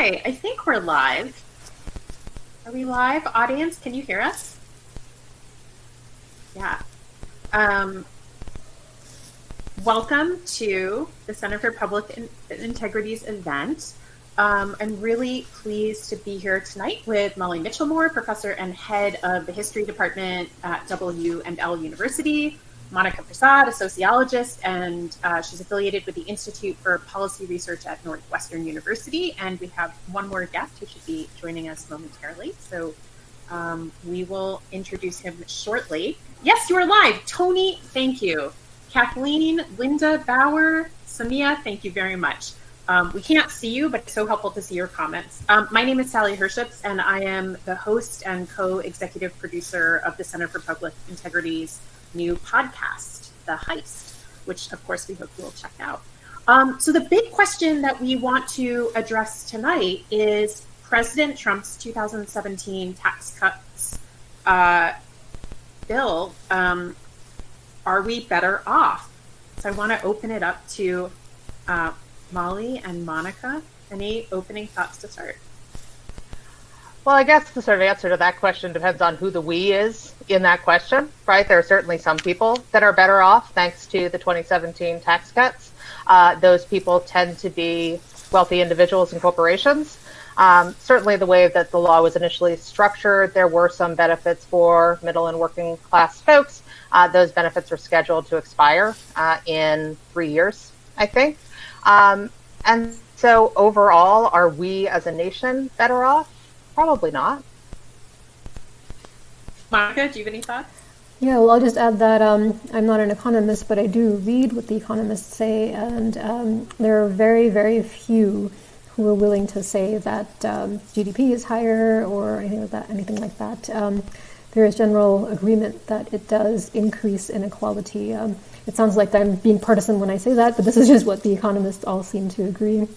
Hi, I think we're live. Are we live? Audience, can you hear us? Yeah. Welcome to the Center for Public Integrity's event. I'm really pleased to be here tonight with Molly Michelmore, professor and head of the history department at W&L University, Monica Prasad, a sociologist, and she's affiliated with the Institute for Policy Research at Northwestern University. And we have one more guest who should be joining us momentarily. So we will introduce him shortly. Yes, you are live. Tony, thank you. Kathleen, Linda, Bauer, Samia, thank you very much. We can't see you, but it's so helpful to see your comments. My name is Sally Herships, and I am the host and co-executive producer of the Center for Public Integrity's new podcast, The Heist, which of course we hope you will check out. So the big question that we want to address tonight is President Trump's 2017 tax cuts bill. Are we better off? So I want to open it up to Molly and Monica. Any opening thoughts to start? Well, I guess the sort of answer to that question depends on who the we is in that question, right? There are certainly some people that are better off thanks to the 2017 tax cuts. Those people tend to be wealthy individuals and corporations. Certainly the way that the law was initially structured, there were some benefits for middle and working class folks. Those benefits are scheduled to expire in 3 years, I think. And so overall, are we as a nation better off? Probably not. Monica, do you have any thoughts? Yeah, well, I'll just add that I'm not an economist, but I do read what the economists say, and there are very, very few who are willing to say that GDP is higher or anything like that. There is general agreement that it does increase inequality. It sounds like I'm being partisan when I say that, but this is just what the economists all seem to agree.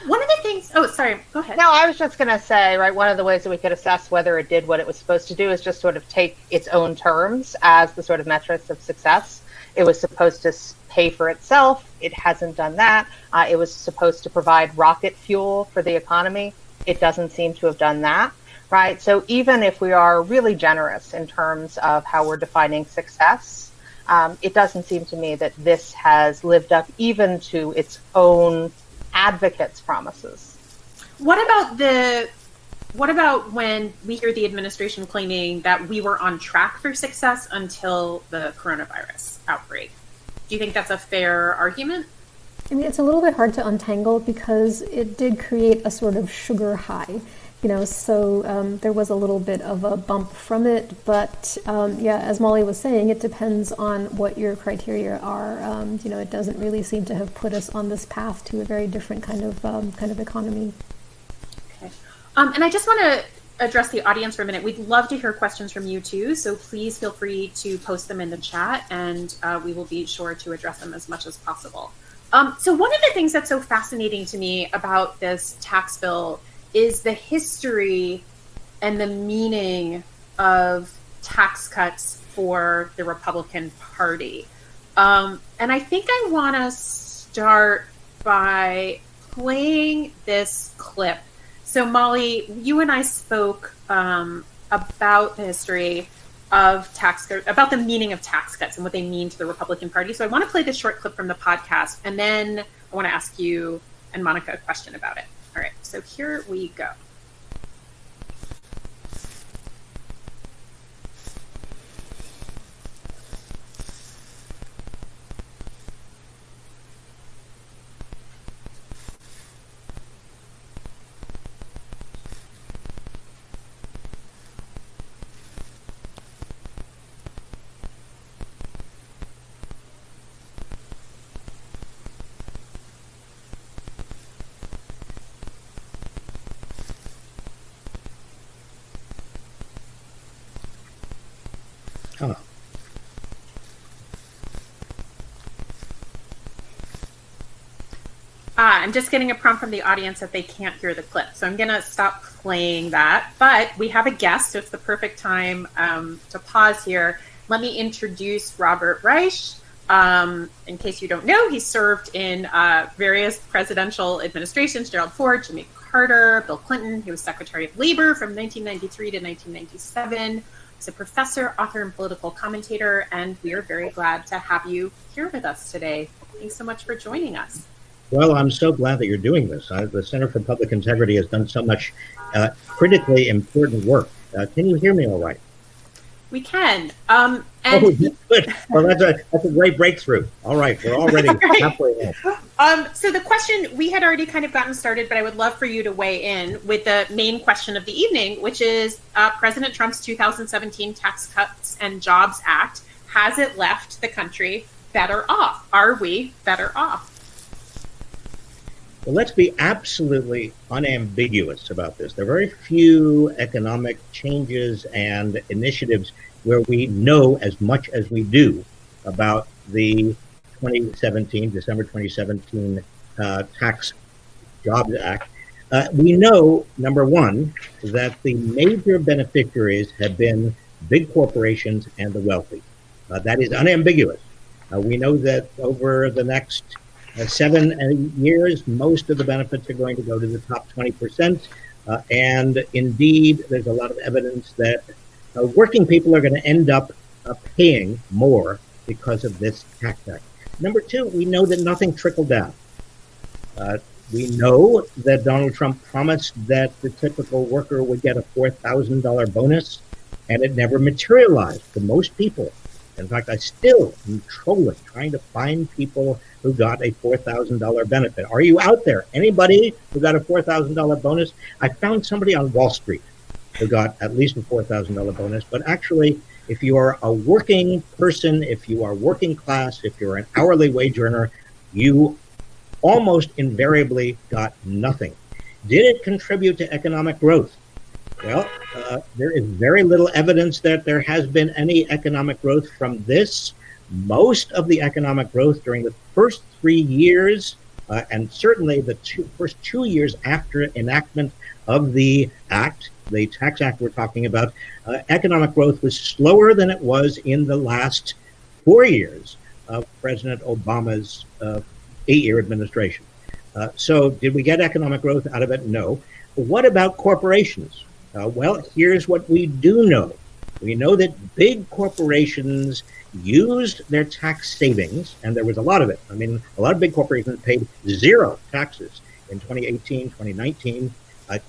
One of the things, oh, sorry, go ahead. No, I was just going to say, right, one of the ways that we could assess whether it did what it was supposed to do is just sort of take its own terms as the sort of metrics of success. It was supposed to pay for itself. It hasn't done that. It was supposed to provide rocket fuel for the economy. It doesn't seem to have done that, right? So even if we are really generous in terms of how we're defining success, it doesn't seem to me that this has lived up even to its own advocates' promises. What about when we hear the administration claiming that we were on track for success until the coronavirus outbreak? Do you think that's a fair argument? I mean, it's a little bit hard to untangle because it did create a sort of sugar high, so there was a little bit of a bump from it. But yeah, as Molly was saying, it depends on what your criteria are. It doesn't really seem to have put us on this path to a very different kind of economy. Okay. And I just want to address the audience for a minute. We'd love to hear questions from you too, so please feel free to post them in the chat, and we will be sure to address them as much as possible. So one of the things that's so fascinating to me about this tax bill is the history and the meaning of tax cuts for the Republican Party. And I think I want to start by playing this clip. So Molly, you and I spoke about the history of about the meaning of tax cuts and what they mean to the Republican Party. So I want to play this short clip from the podcast, and then I want to ask you and Monica a question about it. All right, so here we go. Hello. I'm just getting a prompt from the audience that they can't hear the clip. So I'm going to stop playing that. But we have a guest, so it's the perfect time to pause here. Let me introduce Robert Reich. In case you don't know, he served in various presidential administrations: Gerald Ford, Jimmy Carter, Bill Clinton. He was Secretary of Labor from 1993 to 1997. He's a professor, author, and political commentator, and we are very glad to have you here with us today. Thanks so much for joining us. Well, I'm so glad that you're doing this. The Center for Public Integrity has done so much critically important work. Can you hear me all right? We can. Oh, good. Well, that's a great breakthrough. All right, we're already halfway in. So the question, we had already kind of gotten started, but I would love for you to weigh in with the main question of the evening, which is President Trump's 2017 Tax Cuts and Jobs Act. Has it left the country better off? Are we better off? Well, let's be absolutely unambiguous about this. There are very few economic changes and initiatives where we know as much as we do about the December 2017 Tax Jobs Act. We know, number one, that the major beneficiaries have been big corporations and the wealthy. That is unambiguous. We know that over the next 7 years, most of the benefits are going to go to the top 20%. And indeed, there's a lot of evidence that working people are going to end up paying more because of this tax act. Number two, we know that nothing trickled down. We know that Donald Trump promised that the typical worker would get a $4,000 bonus, and it never materialized for most people. In fact, I still am trolling, trying to find people who got a $4,000 benefit. Are you out there? Anybody who got a $4,000 bonus? I found somebody on Wall Street who got at least a $4,000 bonus. But actually, if you are a working person, if you are working class, if you're an hourly wage earner, you almost invariably got nothing. Did it contribute to economic growth? Well, there is very little evidence that there has been any economic growth from this. Most of the economic growth during the first 3 years, and certainly the first 2 years after enactment of the act, the tax act we're talking about, economic growth was slower than it was in the last 4 years of President Obama's 8-year administration. So did we get economic growth out of it? No. What about corporations? Well, here's what we do know. We know that big corporations used their tax savings, and there was a lot of it. I mean, a lot of big corporations paid zero taxes in 2018, 2019.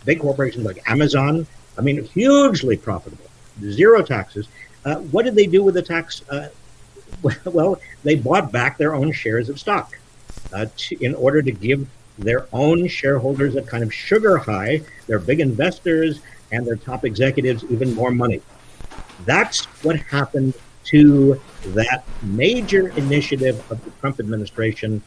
Big corporations like Amazon, I mean, hugely profitable, zero taxes. What did they do with the tax? Well, they bought back their own shares of stock in order to give their own shareholders a kind of sugar high, their big investors and their top executives even more money. That's what happened to that major initiative of the Trump administration.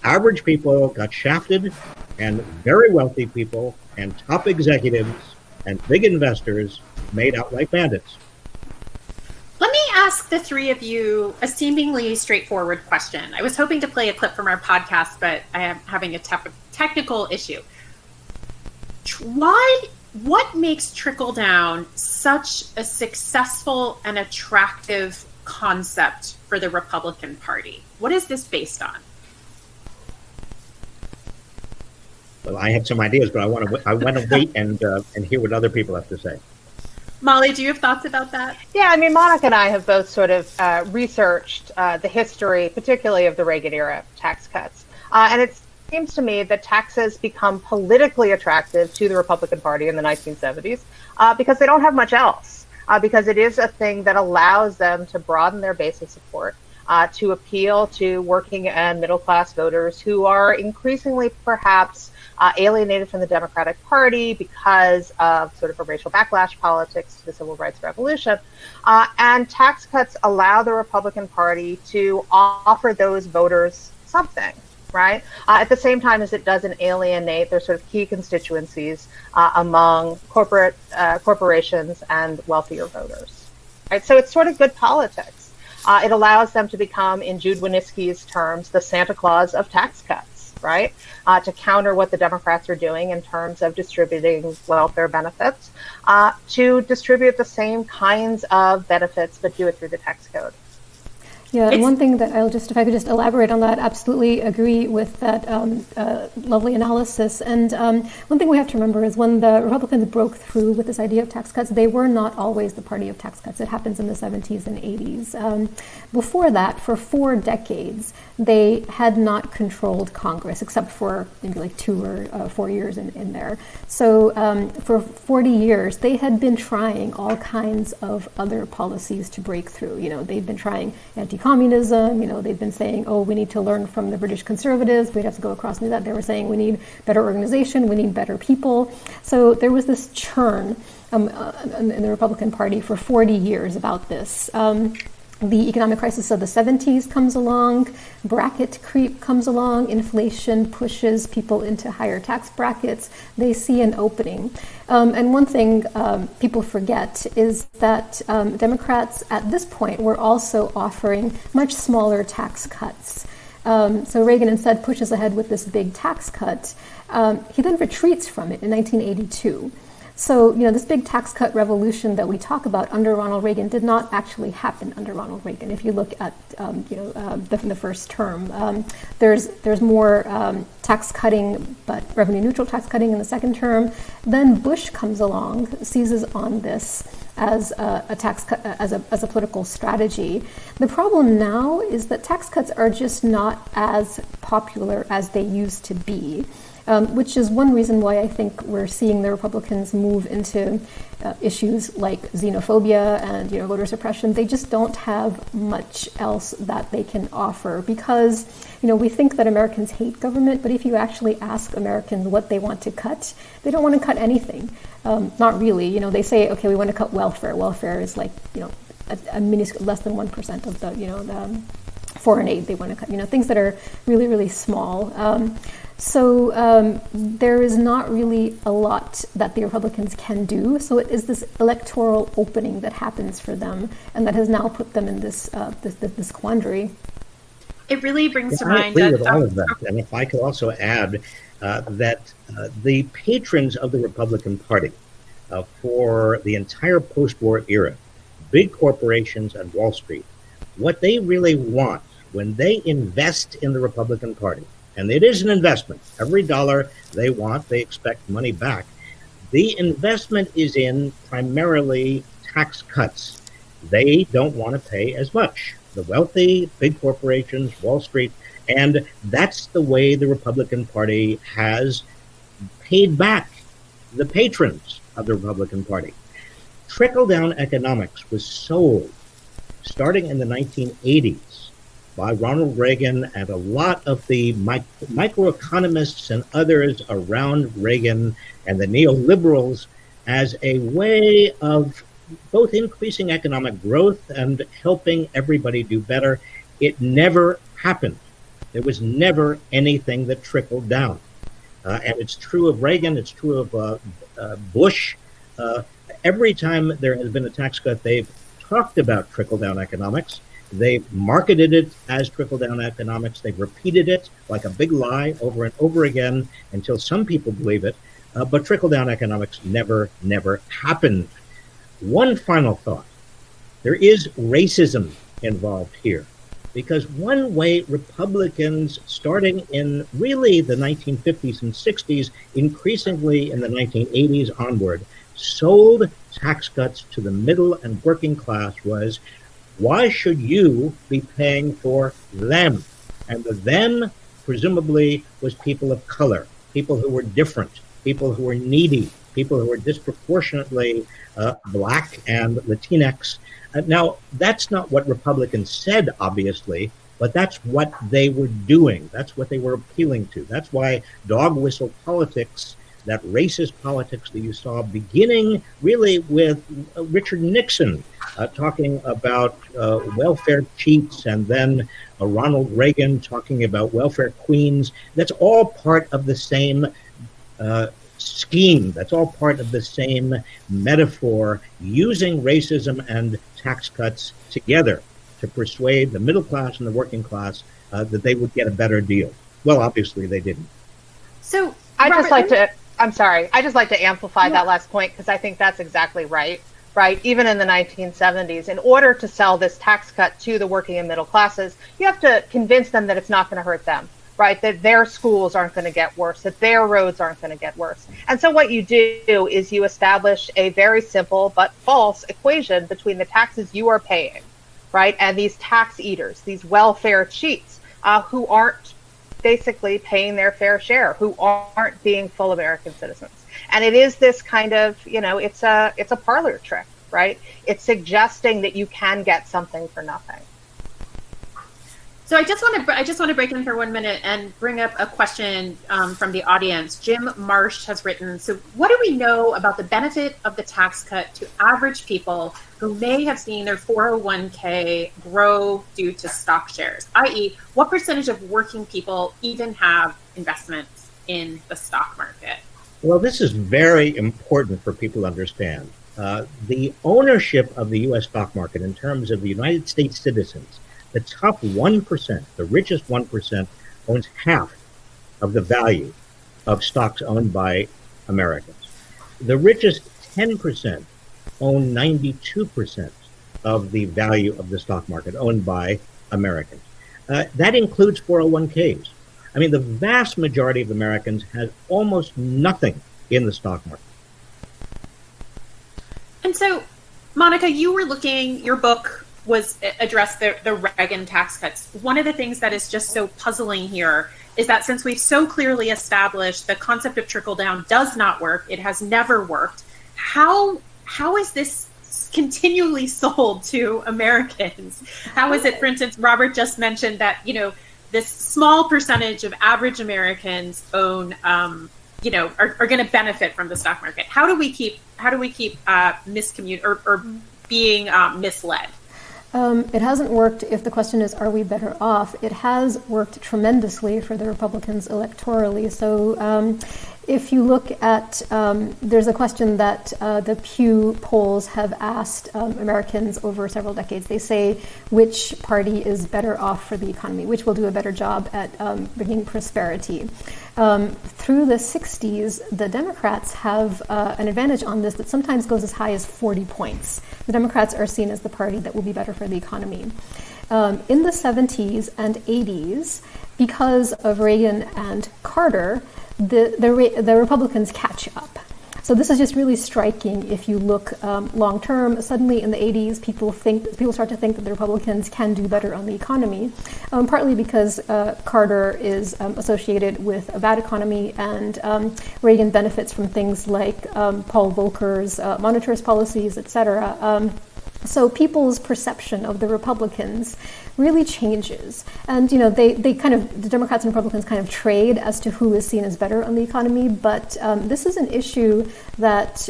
Average people got shafted, and very wealthy people and top executives and big investors made out like bandits. Let me ask the three of you a seemingly straightforward question. I was hoping to play a clip from our podcast, but I am having a technical issue. What makes trickle down such a successful and attractive concept for the Republican Party? What is this based on? Well, I have some ideas, but I want to wait and hear what other people have to say. Molly, do you have thoughts about that? Yeah, I mean, Monica and I have both sort of researched the history, particularly of the Reagan era tax cuts. And it seems to me that taxes become politically attractive to the Republican Party in the 1970s because they don't have much else, because it is a thing that allows them to broaden their base of support, to appeal to working and middle class voters who are increasingly perhaps alienated from the Democratic Party because of sort of a racial backlash politics to the Civil Rights Revolution. And tax cuts allow the Republican Party to offer those voters something, right? At the same time as it doesn't alienate their sort of key constituencies among corporations and wealthier voters, right? So it's sort of good politics. It allows them to become, in Jude Wanniski's terms, the Santa Claus of tax cuts, right? To counter what the Democrats are doing in terms of distributing welfare benefits, to distribute the same kinds of benefits, but do it through the tax code. Yeah, and one thing that if I could just elaborate on that, absolutely agree with that lovely analysis. And one thing we have to remember is when the Republicans broke through with this idea of tax cuts, they were not always the party of tax cuts. It happens in the 70s and 80s. Before that, for 4 decades, they had not controlled Congress, except for maybe like 2 or 4 years in there. So for 40 years, they had been trying all kinds of other policies to break through. They've been trying anti-communism, they've been saying, oh, we need to learn from the British conservatives, we'd have to go across and do that. They were saying we need better organization, we need better people. So there was this churn in the Republican Party for 40 years about this. The economic crisis of the 70s comes along, bracket creep comes along, inflation pushes people into higher tax brackets, they see an opening. And one thing people forget is that Democrats at this point were also offering much smaller tax cuts. So Reagan instead pushes ahead with this big tax cut. He then retreats from it in 1982. So, this big tax cut revolution that we talk about under Ronald Reagan did not actually happen under Ronald Reagan. If you look at, the first term, there's more tax cutting, but revenue neutral tax cutting in the second term. Then Bush comes along, seizes on this as a tax cut, as a political strategy. The problem now is that tax cuts are just not as popular as they used to be. Which is one reason why I think we're seeing the Republicans move into issues like xenophobia and voter suppression. They just don't have much else that they can offer because we think that Americans hate government, but if you actually ask Americans what they want to cut, they don't want to cut anything. Not really. They say, okay, we want to cut welfare. Welfare is like a minuscule, less than 1% of the foreign aid they want to cut. Things that are really, really small. So there is not really a lot that the Republicans can do. So it is this electoral opening that happens for them, and that has now put them in this this quandary. It really brings to I mind agree with all of that. And if I could also add that the patrons of the Republican Party for the entire post-war era, big corporations and Wall Street, what they really want when they invest in the Republican Party, and it is an investment. Every dollar they want, they expect money back. The investment is in primarily tax cuts. They don't want to pay as much. The wealthy, big corporations, Wall Street, and that's the way the Republican Party has paid back the patrons of the Republican Party. Trickle-down economics was sold starting in the 1980s by Ronald Reagan and a lot of the microeconomists and others around Reagan and the neoliberals as a way of both increasing economic growth and helping everybody do better. It never happened. There was never anything that trickled down. And it's true of Reagan, it's true of Bush. Every time there has been a tax cut, they've talked about trickle-down economics. They've marketed it as trickle-down economics. They've repeated it like a big lie over and over again until some people believe it. But trickle-down economics never happened. One final thought. There is racism involved here, because one way Republicans, starting in really the 1950s and 60s, increasingly in the 1980s onward, sold tax cuts to the middle and working class was, why should you be paying for them? And the them, presumably, was people of color, people who were different, people who were needy, people who were disproportionately Black and Latinx. Now, that's not what Republicans said, obviously, but that's what they were doing. That's what they were appealing to. That's why dog whistle politics, that racist politics that you saw beginning really with Richard Nixon talking about welfare cheats, and then Ronald Reagan talking about welfare queens. That's all part of the same scheme. That's all part of the same metaphor, using racism and tax cuts together to persuade the middle class and the working class that they would get a better deal. Well, obviously they didn't. So I just like to amplify that last point, because I think that's exactly right. right? Even in the 1970s, in order to sell this tax cut to the working and middle classes, you have to convince them that it's not going to hurt them, right? That their schools aren't going to get worse, that their roads aren't going to get worse. And so what you do is you establish a very simple but false equation between the taxes you are paying, right, and these tax eaters, these welfare cheats, who aren't basically paying their fair share, who aren't being full American citizens. And it is this kind of, it's a parlor trick, right? It's suggesting that you can get something for nothing. So I just want to break in for 1 minute and bring up a question from the audience. Jim Marsh has written, so what do we know about the benefit of the tax cut to average people who may have seen their 401k grow due to stock shares, i.e. what percentage of working people even have investments in the stock market? Well, this is very important for people to understand. The ownership of the U.S. stock market in terms of the United States citizens, the top 1%, the richest 1%, owns half of the value of stocks owned by Americans. The richest 10% own 92% of the value of the stock market owned by Americans. That includes 401ks. I mean, the vast majority of Americans has almost nothing in the stock market. And so, Monica, your book was addressed the Reagan tax cuts. One of the things that is just so puzzling here is that since we've so clearly established the concept of trickle down does not work, it has never worked, how is this continually sold to Americans? How is it, for instance, Robert just mentioned that, this small percentage of average Americans own, are going to benefit from the stock market. How do we keep being misled? It hasn't worked. If the question is, are we better off? It has worked tremendously for the Republicans electorally. So if you look at, there's a question that the Pew polls have asked Americans over several decades. They say, which party is better off for the economy? Which will do a better job at bringing prosperity? Through the 60s, the Democrats have an advantage on this that sometimes goes as high as 40 points. The Democrats are seen as the party that will be better for the economy. In the 70s and 80s, because of Reagan and Carter, the Republicans catch up. So this is just really striking. If you look long term, suddenly in the 80s, people start to think that the Republicans can do better on the economy, partly because Carter is associated with a bad economy, and Reagan benefits from things like Paul Volcker's monetarist policies, etc. So people's perception of the Republicans really changes. And, the Democrats and Republicans kind of trade as to who is seen as better on the economy. But this is an issue that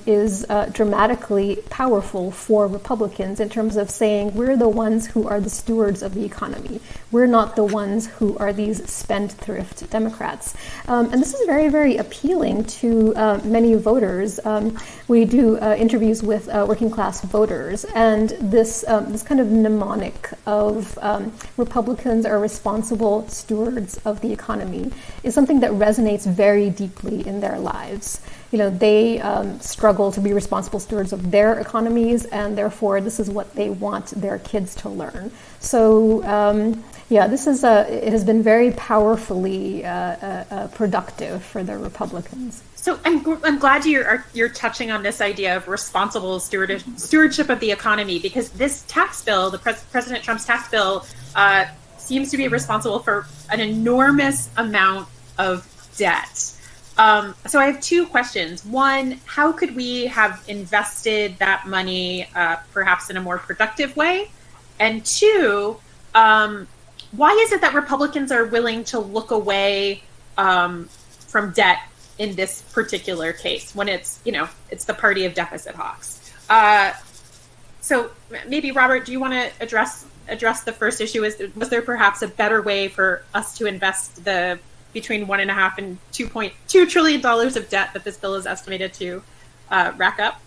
is dramatically powerful for Republicans in terms of saying we're the ones who are the stewards of the economy. We're not the ones who are these spendthrift Democrats. And this is very, very appealing to many voters. We do interviews with working class voters, and this kind of mnemonic of Republicans are responsible stewards of the economy is something that resonates very deeply in their lives. They struggle to be responsible stewards of their economies, and therefore this is what they want their kids to learn. So it has been very powerfully productive for the Republicans. So I'm glad you're touching on this idea of responsible stewardship of the economy, because this tax bill, President Trump's tax bill, seems to be responsible for an enormous amount of debt. So I have two questions. One, how could we have invested that money perhaps in a more productive way? And two, why is it that Republicans are willing to look away from debt in this particular case when it's the party of deficit hawks? So maybe, Robert, do you want to address the first issue? Was there perhaps a better way for us to invest the between $1.5 and $2.2 trillion of debt that this bill is estimated to rack up?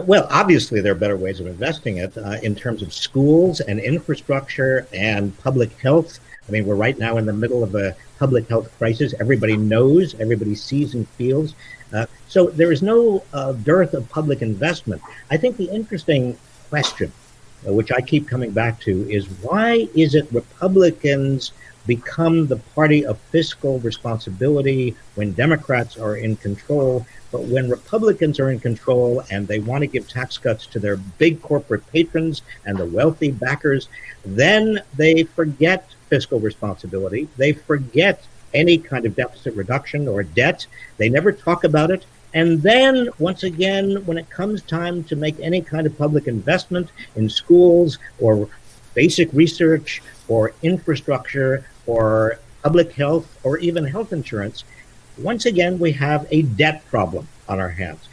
Well, obviously, there are better ways of investing it in terms of schools and infrastructure and public health I mean, we're right now in the middle of a public health crisis. Everybody knows, everybody sees and feels. So there is no dearth of public investment. I think the interesting question, which I keep coming back to, is why is it Republicans become the party of fiscal responsibility when Democrats are in control, but when Republicans are in control and they want to give tax cuts to their big corporate patrons and the wealthy backers, then they forget fiscal responsibility. They forget any kind of deficit reduction or debt. They never talk about it. And then, once again, when it comes time to make any kind of public investment in schools or basic research or infrastructure or public health or even health insurance, once again, we have a debt problem on our hands.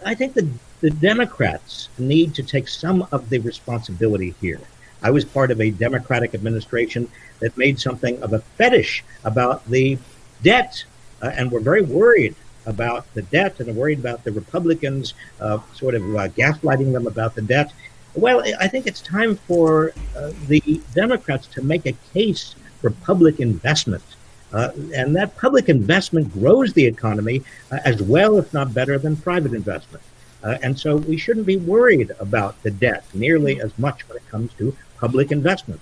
I think the Democrats need to take some of the responsibility here. I was part of a Democratic administration that made something of a fetish about the debt, and we're very worried about the debt and worried about the Republicans sort of gaslighting them about the debt. Well, I think it's time for the Democrats to make a case for public investment. And that public investment grows the economy as well, if not better, than private investment. And so we shouldn't be worried about the debt nearly as much when it comes to public investment.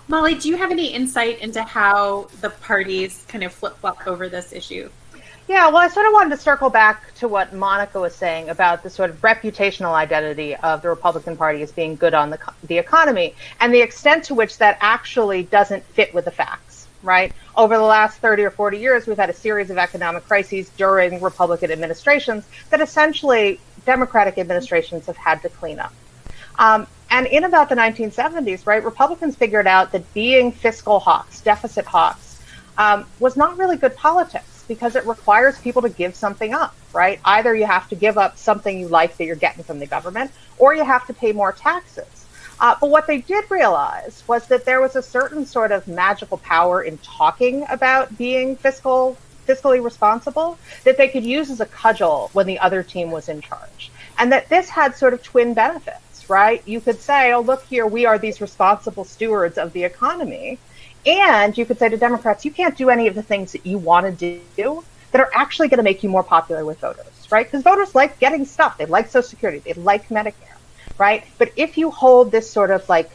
Molly, do you have any insight into how the parties kind of flip-flop over this issue? Yeah, well, I sort of wanted to circle back to what Monica was saying about the sort of reputational identity of the Republican Party as being good on the economy and the extent to which that actually doesn't fit with the facts, right? Over the last 30 or 40 years, we've had a series of economic crises during Republican administrations that essentially Democratic administrations have had to clean up. And in about the 1970s, right, Republicans figured out that being fiscal hawks, deficit hawks, was not really good politics because it requires people to give something up, right? Either you have to give up something you like that you're getting from the government, or you have to pay more taxes. But what they did realize was that there was a certain sort of magical power in talking about being fiscally responsible that they could use as a cudgel when the other team was in charge. And that this had sort of twin benefits, right? You could say, oh, look here, we are these responsible stewards of the economy. And you could say to Democrats, you can't do any of the things that you want to do that are actually going to make you more popular with voters, right? Because voters like getting stuff. They like Social Security. They like Medicare, right? But if you hold this sort of like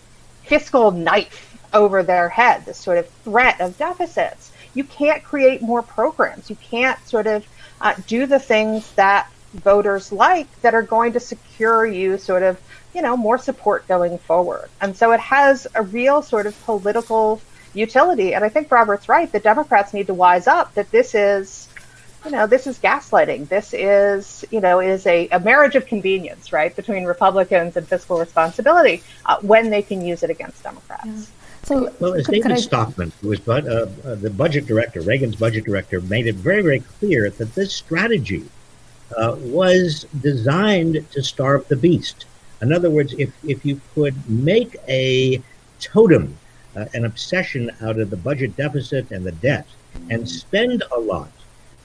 fiscal knife over their head, this sort of threat of deficits, you can't create more programs. You can't sort of do the things that voters like that are going to secure you sort of, more support going forward. And so it has a real sort of political utility. And I think Robert's right. The Democrats need to wise up that this is gaslighting. This is, is a marriage of convenience, right, between Republicans and fiscal responsibility when they can use it against Democrats. Yeah. So, well, as David Stockman, who was the budget director, Reagan's budget director, made it very, very clear that this strategy was designed to starve the beast. In other words, if you could make a totem, an obsession out of the budget deficit and the debt, and spend a lot,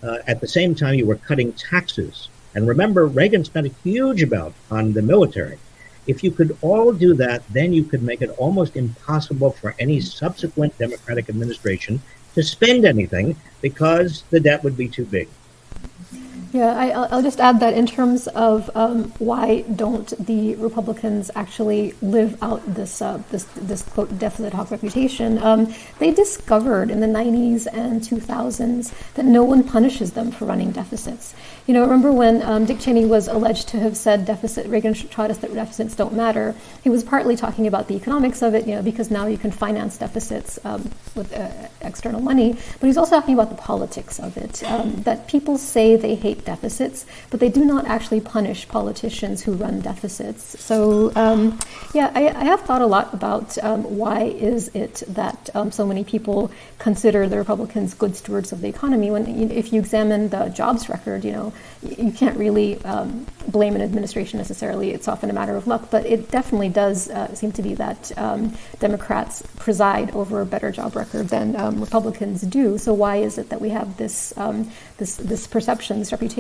at the same time you were cutting taxes. And remember, Reagan spent a huge amount on the military. If you could all do that, then you could make it almost impossible for any subsequent Democratic administration to spend anything because the debt would be too big. Yeah, I'll just add that in terms of why don't the Republicans actually live out this quote deficit hawk reputation? They discovered in the 90s and 2000s that no one punishes them for running deficits. Remember when Dick Cheney was alleged to have said Reagan taught us that deficits don't matter. He was partly talking about the economics of it, because now you can finance deficits with external money. But he's also talking about the politics of it, that people say they hate deficits, but they do not actually punish politicians who run deficits. So, I have thought a lot about why is it that so many people consider the Republicans good stewards of the economy when, if you examine the jobs record, you can't really blame an administration necessarily. It's often a matter of luck, but it definitely does seem to be that Democrats preside over a better job record than Republicans do. So why is it that we have this perception, this reputation?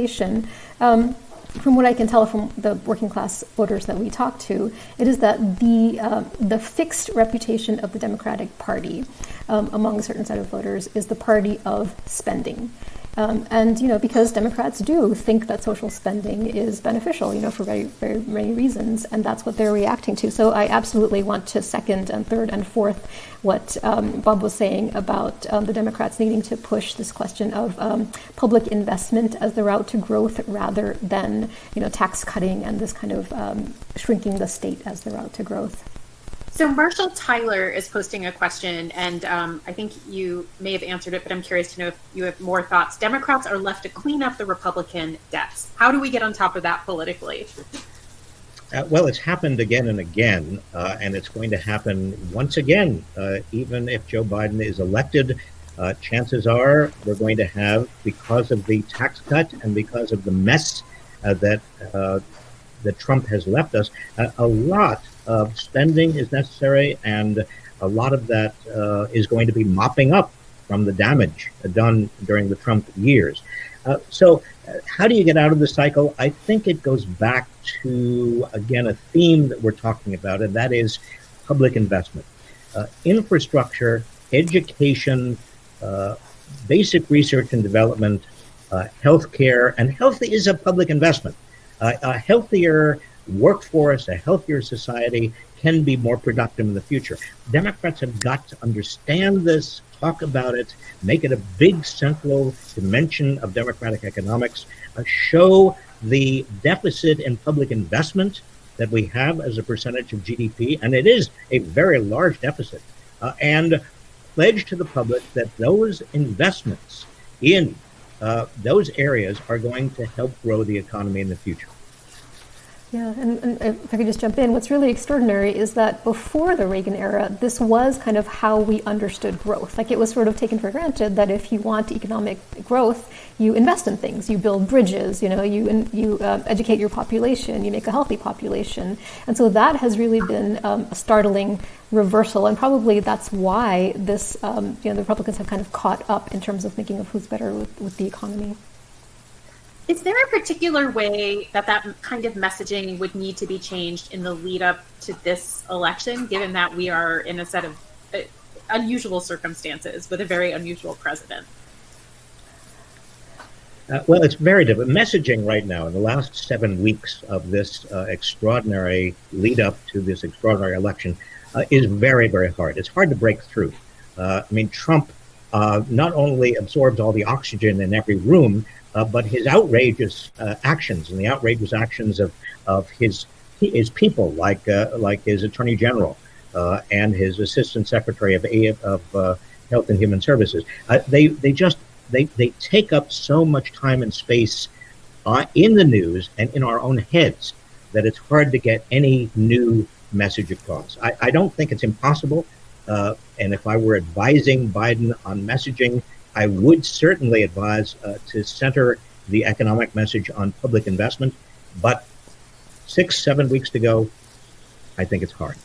from what I can tell from the working class voters that we talk to, it is that the fixed reputation of the Democratic Party among a certain set of voters is the party of spending. And, because Democrats do think that social spending is beneficial, for very, very many reasons, and that's what they're reacting to. So I absolutely want to second and third and fourth what Bob was saying about the Democrats needing to push this question of public investment as the route to growth rather than, tax cutting and this kind of shrinking the state as the route to growth. So Marshall Tyler is posting a question, and I think you may have answered it, but I'm curious to know if you have more thoughts. Democrats are left to clean up the Republican debts. How do we get on top of that politically? Well, it's happened again and again, and it's going to happen once again. Even if Joe Biden is elected, chances are we're going to have, because of the tax cut and because of the mess that Trump has left us, a lot of spending is necessary, and a lot of that is going to be mopping up from the damage done during the Trump years. So how do you get out of the cycle? I think it goes back to, again, a theme that we're talking about, and that is public investment. Infrastructure, education, basic research and development, healthcare, and health is a public investment. A healthier workforce, a healthier society can be more productive in the future. Democrats have got to understand this, talk about it, make it a big central dimension of democratic economics, show the deficit in public investment that we have as a percentage of GDP, and it is a very large deficit, and pledge to the public that those investments in those areas are going to help grow the economy in the future. Yeah, and if I could just jump in, what's really extraordinary is that before the Reagan era, this was kind of how we understood growth. Like, it was sort of taken for granted that if you want economic growth, you invest in things, you build bridges, you educate your population, you make a healthy population. And so that has really been a startling reversal, and probably that's why this, the Republicans have kind of caught up in terms of thinking of who's better with the economy. Is there a particular way that kind of messaging would need to be changed in the lead up to this election, given that we are in a set of unusual circumstances with a very unusual president? Well, it's very different. Messaging right now, in the last 7 weeks of this extraordinary lead up to this extraordinary election, is very, very hard. It's hard to break through. Trump not only absorbs all the oxygen in every room, but his outrageous actions and the outrageous actions of his people, like his attorney general and his assistant secretary of Health and Human Services, they take up so much time and space in the news and in our own heads that it's hard to get any new message across. I don't think it's impossible, and if I were advising Biden on messaging, I would certainly advise to center the economic message on public investment, but 6-7 weeks to go, I think it's hard.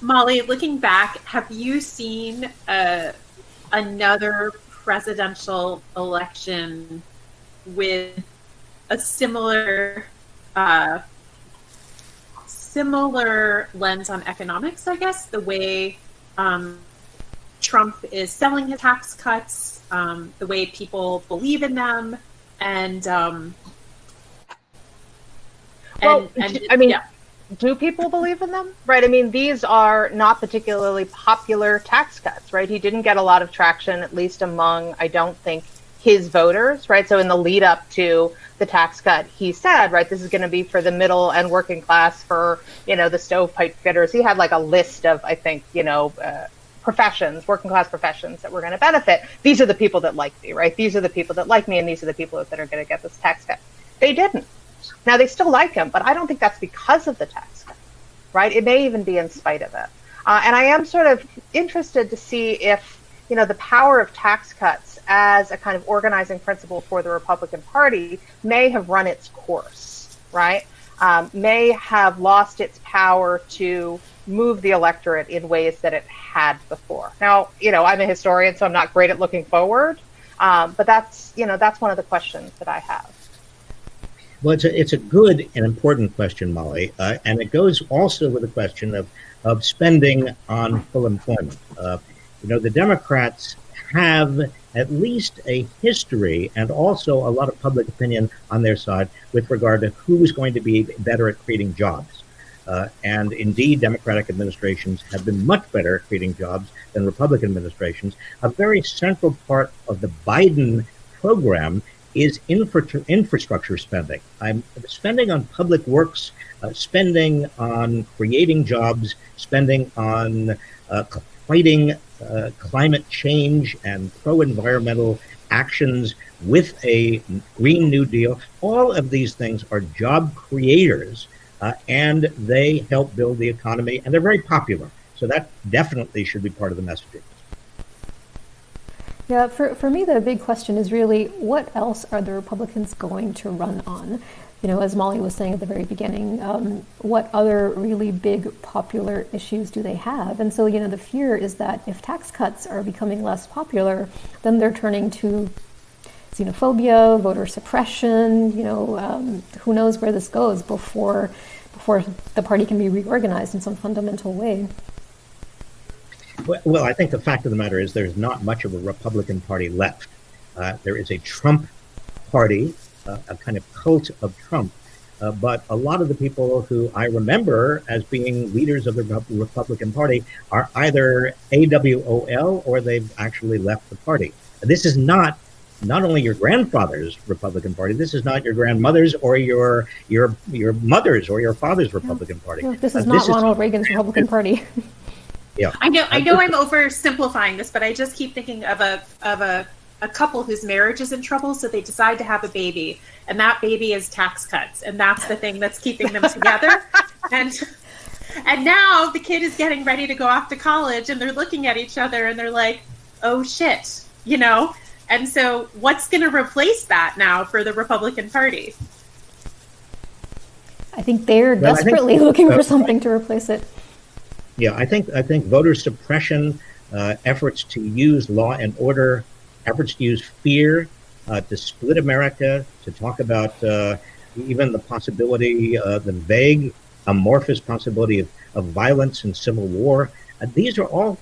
Molly, looking back, have you seen another presidential election with a similar lens on economics, I guess, the way Trump is selling his tax cuts, the way people believe in them, and do people believe in them? Right. These are not particularly popular tax cuts, right? He didn't get a lot of traction, at least among, I don't think, his voters, right? So in the lead up to the tax cut, he said, right, this is going to be for the middle and working class, for, the stovepipe fitters. He had like a list of, I think, professions, working class professions that were going to benefit. These are the people that like me, right? These are the people that like me, and these are the people that are going to get this tax cut. They didn't. Now, they still like him, but I don't think that's because of the tax cut, right? It may even be in spite of it. And I am sort of interested to see if, the power of tax cuts as a kind of organizing principle for the Republican Party may have run its course, right? May have lost its power to move the electorate in ways that it had before. Now, I'm a historian, so I'm not great at looking forward, but that's one of the questions that I have. Well, it's a good and important question, Molly, and it goes also with the question of spending on full employment. The Democrats have at least a history and also a lot of public opinion on their side with regard to who's going to be better at creating jobs. And indeed, Democratic administrations have been much better at creating jobs than Republican administrations. A very central part of the Biden program is infrastructure spending. I'm spending on public works, spending on creating jobs, spending on fighting climate change and pro-environmental actions with a Green New Deal. All of these things are job creators, and they help build the economy, and they're very popular. So that definitely should be part of the messaging. Yeah, for me, the big question is really, what else are the Republicans going to run on? As Molly was saying at the very beginning, what other really big popular issues do they have? And so, the fear is that if tax cuts are becoming less popular, then they're turning to xenophobia, voter suppression, who knows where this goes before the party can be reorganized in some fundamental way. Well, I think the fact of the matter is there's not much of a Republican Party left. There is a Trump Party, a kind of cult of Trump. But a lot of the people who I remember as being leaders of the Republican Party are either AWOL or they've actually left the party. This is not only your grandfather's Republican Party. This is not your grandmother's or your mother's or your father's Republican Party. No, this is not Ronald Reagan's Republican Party. Yeah, I know I'm oversimplifying this, but I just keep thinking of a couple whose marriage is in trouble, so they decide to have a baby, and that baby is tax cuts, and that's the thing that's keeping them together. And now the kid is getting ready to go off to college, and they're looking at each other, and they're like, "Oh shit," And so, what's going to replace that now for the Republican Party? I think they're desperately looking for something to replace it. Yeah, I think voter suppression, efforts to use law and order, efforts to use fear to split America, to talk about even the possibility, the vague, amorphous possibility of violence and civil war. These are all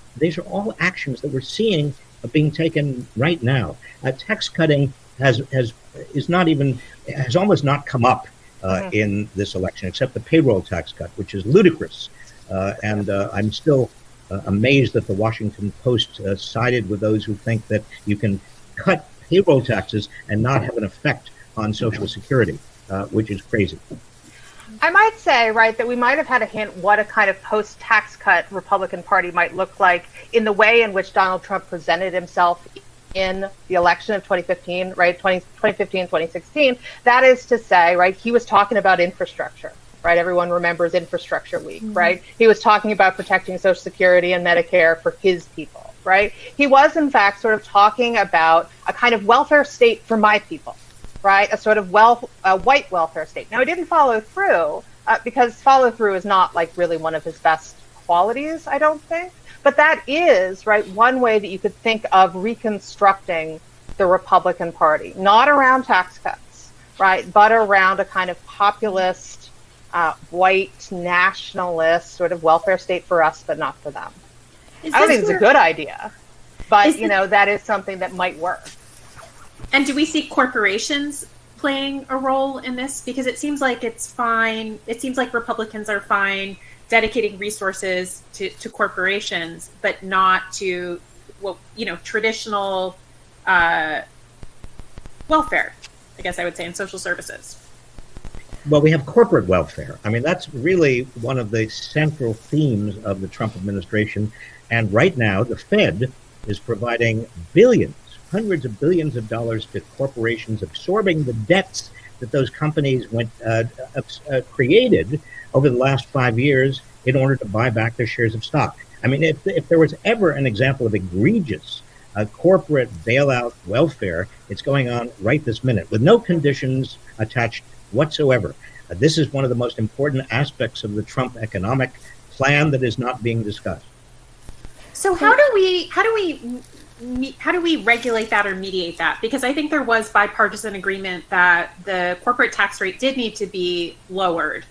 actions that we're seeing being taken right now. Tax cutting has almost not come up in this election, except the payroll tax cut, which is ludicrous. And I'm still amazed that the Washington Post sided with those who think that you can cut payroll taxes and not have an effect on Social Security, which is crazy. I might say, right, that we might have had a hint what a kind of post-tax cut Republican Party might look like in the way in which Donald Trump presented himself in the election of 2015, right, 2015, 2016. That is to say, right, he was talking about infrastructure. Right, everyone remembers Infrastructure Week, right? He was talking about protecting Social Security and Medicare for his people, right? He was, in fact, sort of talking about a kind of welfare state for my people, right? A sort of white welfare state. Now, he didn't follow through because follow through is not like really one of his best qualities, I don't think. But that is, right, one way that you could think of reconstructing the Republican Party, not around tax cuts, right, but around a kind of populist, white nationalist sort of welfare state for us, but not for them. I don't think it's a good idea, but that is something that might work. And do we see corporations playing a role in this? Because it seems like it's fine. It seems like Republicans are fine dedicating resources to corporations, but not to, traditional welfare, I guess I would say, and social services. Well, we have corporate welfare. I mean, that's really one of the central themes of the Trump administration. And right now, the Fed is providing billions, hundreds of billions of dollars to corporations, absorbing the debts that those companies created over the last 5 years in order to buy back their shares of stock. I mean, if there was ever an example of egregious corporate bailout welfare, it's going on right this minute with no conditions attached whatsoever. This is one of the most important aspects of the Trump economic plan that is not being discussed. So how do we regulate that or mediate that? Because I think there was bipartisan agreement that the corporate tax rate did need to be lowered.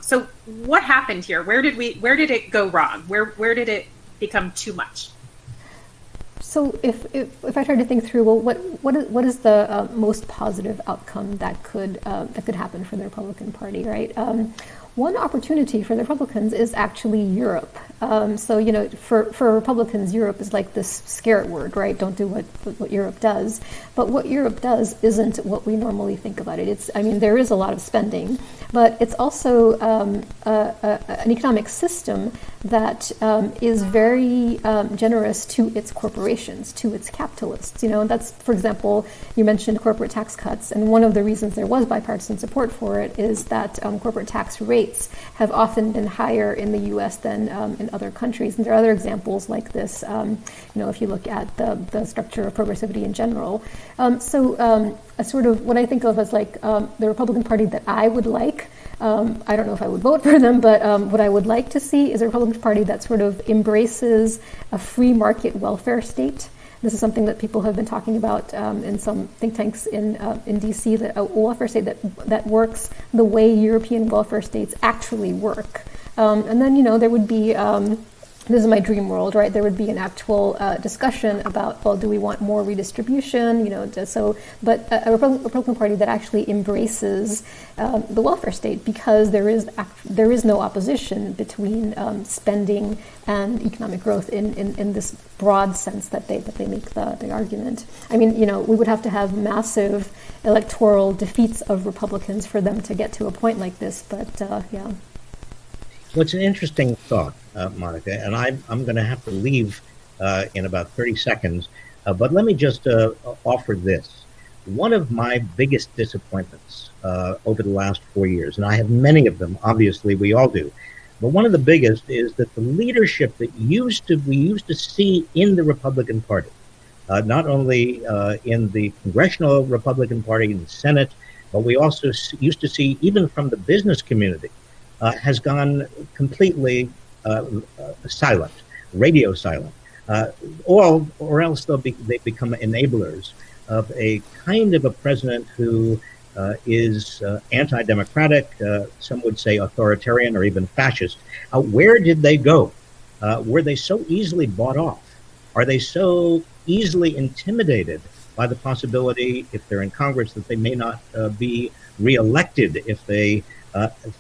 So what happened here? Where did it go wrong? Where did it become too much? So if I try to think through, well, what is the most positive outcome that could happen for the Republican Party, right? One opportunity for the Republicans is actually Europe. So for Republicans, Europe is like this scare word, right? Don't do what Europe does. But what Europe does isn't what we normally think about it. There is a lot of spending, but it's also an economic system that is very generous to its corporations, to its capitalists. And that's, for example, you mentioned corporate tax cuts, and one of the reasons there was bipartisan support for it is that corporate tax rates have often been higher in the U.S. than in other countries. And there are other examples like this, if you look at the structure of progressivity in general. A sort of what I think of as like the Republican Party that I would like, I don't know if I would vote for them, but what I would like to see is a Republican Party that sort of embraces a free market welfare state. This is something that people have been talking about in some think tanks in DC, that a welfare state that works the way European welfare states actually work. And then, there would be, this is my dream world, right? There would be an actual discussion about, well, do we want more redistribution? But a Republican Party that actually embraces the welfare state, because there is no opposition between spending and economic growth in this broad sense that they make the argument. We would have to have massive electoral defeats of Republicans for them to get to a point like this. But yeah. Well, it's an interesting thought, Monica, and I'm going to have to leave in about 30 seconds. But let me just offer this. One of my biggest disappointments over the last 4 years, and I have many of them, obviously we all do, but one of the biggest is that the leadership that we used to see in the Republican Party, not only in the Congressional Republican Party in the Senate, but we also used to see even from the business community, has gone completely silent, radio silent, or else they become enablers of a kind of a president who is anti-democratic, some would say authoritarian or even fascist. Where did they go? Were they so easily bought off? Are they so easily intimidated by the possibility, if they're in Congress, that they may not be reelected if they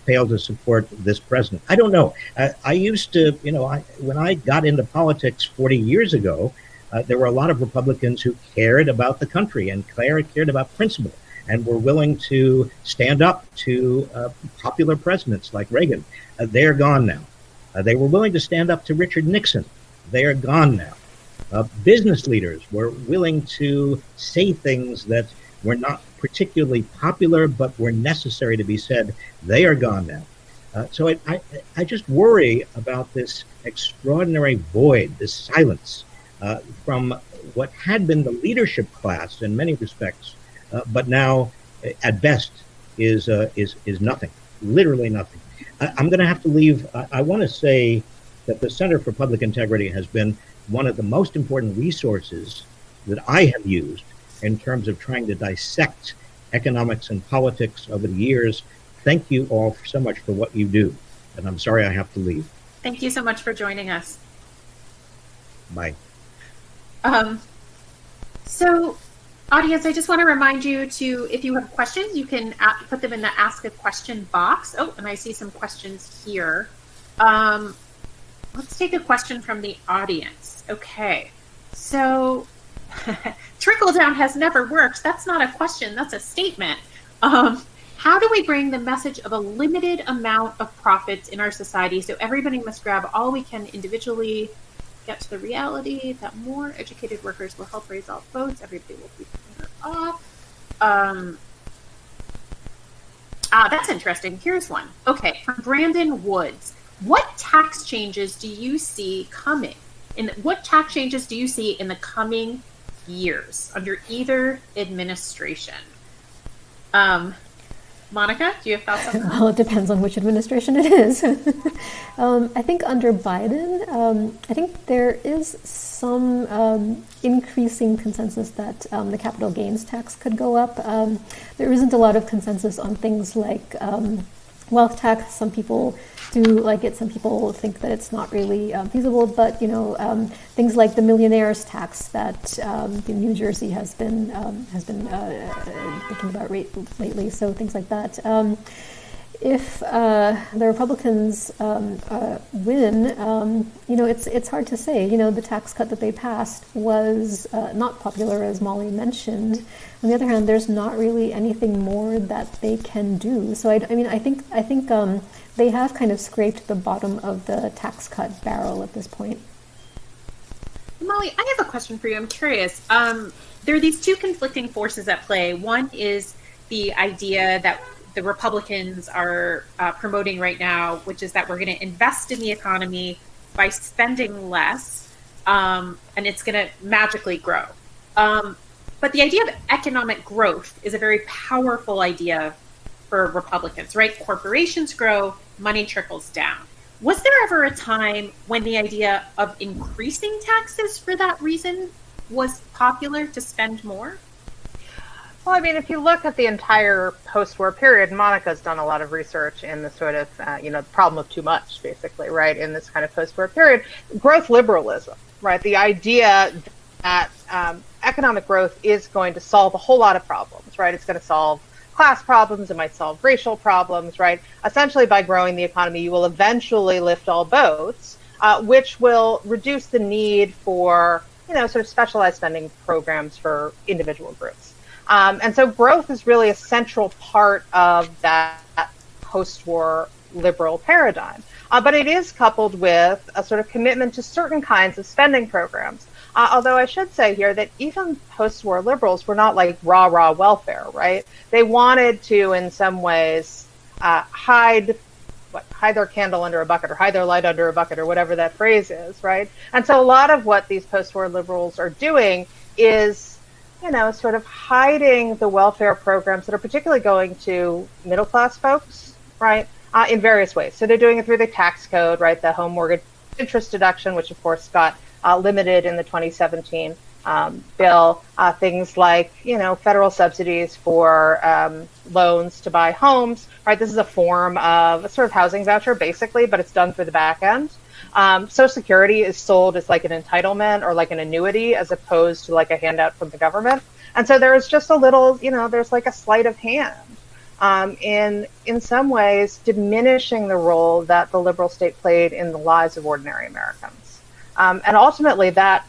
fail to support this president? I don't know. I used to, when I got into politics 40 years ago, there were a lot of Republicans who cared about the country and cared about principle and were willing to stand up to popular presidents like Reagan. They are gone now. They were willing to stand up to Richard Nixon. They are gone now. Business leaders were willing to say things that were not particularly popular, but were necessary to be said. They are gone now. So I just worry about this extraordinary void, this silence from what had been the leadership class in many respects, but now at best is nothing, literally nothing. I'm going to have to leave. I want to say that the Center for Public Integrity has been one of the most important resources that I have used in terms of trying to dissect economics and politics over the years. Thank you all so much for what you do. And I'm sorry I have to leave. Thank you so much for joining us. Bye. So, audience, I just want to remind you to, if you have questions, you can put them in the Ask a Question box. Oh, and I see some questions here. Let's take a question from the audience. Okay. So, trickle down has never worked. That's not a question. That's a statement. How do we bring the message of a limited amount of profits in our society so everybody must grab all we can individually, get to the reality that more educated workers will help raise all votes, everybody will be better off? That's interesting. Here's one. Okay, from Brandon Woods. What tax changes do you see coming? What tax changes do you see in the coming years under either administration? Monica, do you have thoughts on that? Well, it depends on which administration it is. I think under Biden, I think there is some increasing consensus that the capital gains tax could go up. There isn't a lot of consensus on things like wealth tax. Some people do like it. Some people think that it's not really feasible. But things like the millionaires tax that New Jersey has been thinking about lately. So things like that. If the Republicans win, it's hard to say. The tax cut that they passed was not popular, as Molly mentioned. On the other hand, there's not really anything more that they can do. So I think they have kind of scraped the bottom of the tax cut barrel at this point. Molly, I have a question for you. I'm curious. There are these two conflicting forces at play. One is the idea that the Republicans are promoting right now, which is that we're going to invest in the economy by spending less, and it's going to magically grow. But the idea of economic growth is a very powerful idea for Republicans, right? Corporations grow, money trickles down. Was there ever a time when the idea of increasing taxes for that reason was popular, to spend more? Well, if you look at the entire post-war period, Monica's done a lot of research in the sort of, the problem of too much, basically, right, in this kind of post-war period. Growth liberalism, right, the idea that economic growth is going to solve a whole lot of problems, right? It's going to solve class problems, it might solve racial problems, right? Essentially, by growing the economy, you will eventually lift all boats, which will reduce the need for, sort of specialized spending programs for individual groups. And so growth is really a central part of that post-war liberal paradigm. But it is coupled with a sort of commitment to certain kinds of spending programs. Although I should say here that even post-war liberals were not like rah-rah welfare, right? They wanted to, in some ways, hide their candle under a bucket, or hide their light under a bucket, or whatever that phrase is, right? And so a lot of what these post-war liberals are doing is sort of hiding the welfare programs that are particularly going to middle-class folks, right, in various ways. So they're doing it through the tax code, right, the home mortgage interest deduction, which of course got limited in the 2017 bill, things like, federal subsidies for loans to buy homes, right? This is a form of a sort of housing voucher, basically, but it's done through the back end. Social Security is sold as like an entitlement or like an annuity, as opposed to like a handout from the government. And so there's just a little, there's like a sleight of hand in some ways diminishing the role that the liberal state played in the lives of ordinary Americans. And ultimately that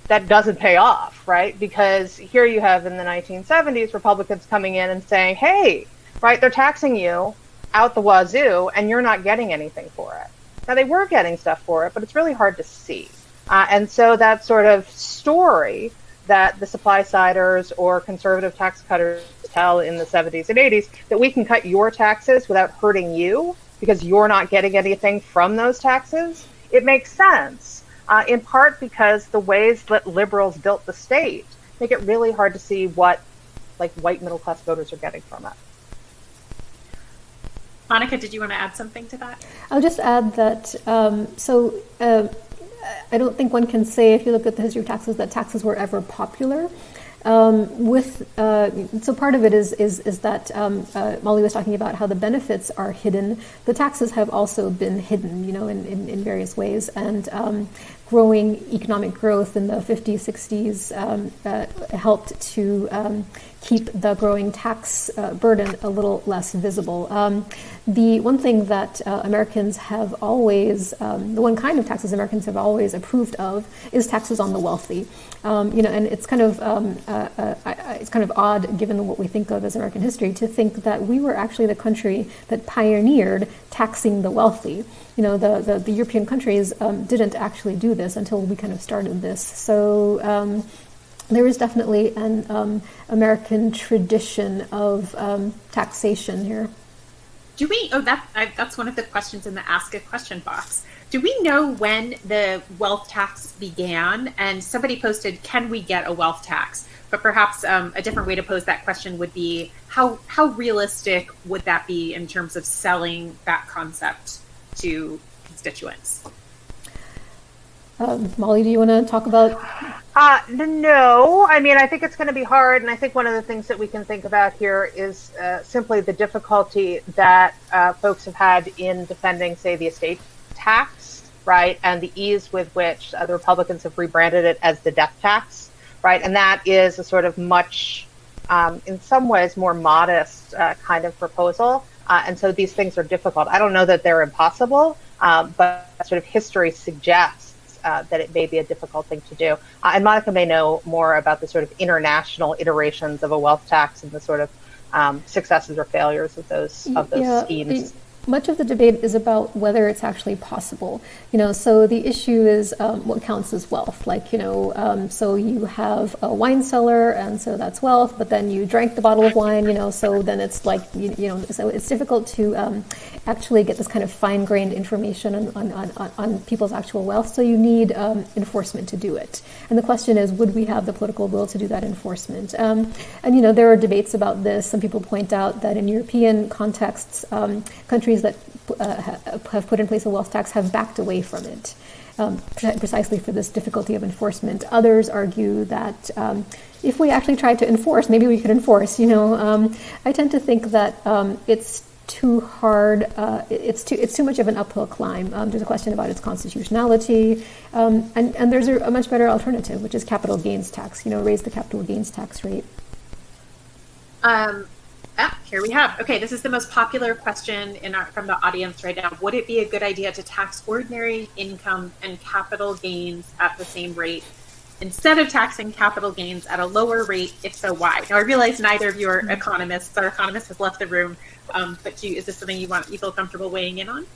doesn't pay off, right? Because here you have in the 1970s Republicans coming in and saying, hey, right, they're taxing you out the wazoo and you're not getting anything for it. Now, they were getting stuff for it, but it's really hard to see. And so that sort of story that the supply-siders or conservative tax cutters tell in the 70s and 80s, that we can cut your taxes without hurting you because you're not getting anything from those taxes, it makes sense, in part because the ways that liberals built the state make it really hard to see what like white middle-class voters are getting from it. Monica, did you want to add something to that? I'll just add that, I don't think one can say, if you look at the history of taxes, that taxes were ever popular. So part of it is that Molly was talking about how the benefits are hidden. The taxes have also been hidden, in various ways. And growing economic growth in the 50s, 60s helped to keep the growing tax burden a little less visible. The one thing that Americans have always, the one kind of taxes Americans have always approved of is taxes on the wealthy. And it's kind of odd, given what we think of as American history, to think that we were actually the country that pioneered taxing the wealthy. The European countries didn't actually do this until we kind of started this. So there is definitely an American tradition of taxation here. Do we? Oh, that's one of the questions in the Ask a Question box. Do we know when the wealth tax began? And somebody posted, can we get a wealth tax? But perhaps a different way to pose that question would be, how realistic would that be in terms of selling that concept to constituents? Molly, do you want to talk about? No, I mean, I think it's going to be hard. And I think one of the things that we can think about here is simply the difficulty that folks have had in defending, say, the estate tax, right? And the ease with which the Republicans have rebranded it as the death tax, right? And that is a sort of much, in some ways, more modest kind of proposal. And so these things are difficult. I don't know that they're impossible, but sort of history suggests that it may be a difficult thing to do. And Monica may know more about the sort of international iterations of a wealth tax and the sort of successes or failures of those schemes. Much of the debate is about whether it's actually possible. So the issue is what counts as wealth. So you have a wine cellar, and so that's wealth. But then you drank the bottle of wine, so then it's so it's difficult to actually get this kind of fine-grained information on people's actual wealth. So you need enforcement to do it. And the question is, would we have the political will to do that enforcement? And there are debates about this. Some people point out that in European contexts, countries that have put in place a wealth tax have backed away from it, precisely for this difficulty of enforcement. Others argue that if we actually tried to enforce, maybe we could enforce. I tend to think that it's too hard. It's too much of an uphill climb. There's a question about its constitutionality, and there's a much better alternative, which is capital gains tax. Raise the capital gains tax rate. Here we have. Okay, this is the most popular question from the audience right now. Would it be a good idea to tax ordinary income and capital gains at the same rate instead of taxing capital gains at a lower rate? If so, why? Now, I realize neither of you are economists. Our economist has left the room. But is this something you feel comfortable weighing in on?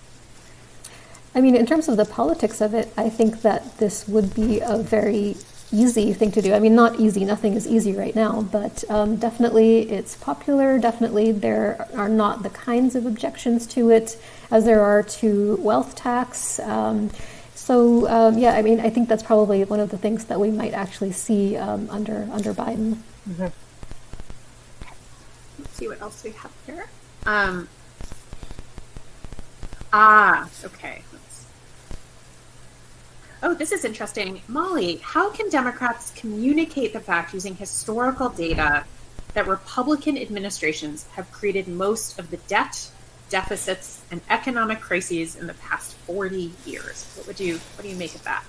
I mean, in terms of the politics of it, I think that this would be a very easy thing to do. I mean, not easy, nothing is easy right now, but definitely it's popular. Definitely there are not the kinds of objections to it as there are to wealth tax. I mean, I think that's probably one of the things that we might actually see under Biden. Mm-hmm. Let's see what else we have here. Okay. Oh, this is interesting. Molly, how can Democrats communicate the fact using historical data that Republican administrations have created most of the debt, deficits, and economic crises in the past 40 years? What do you make of that?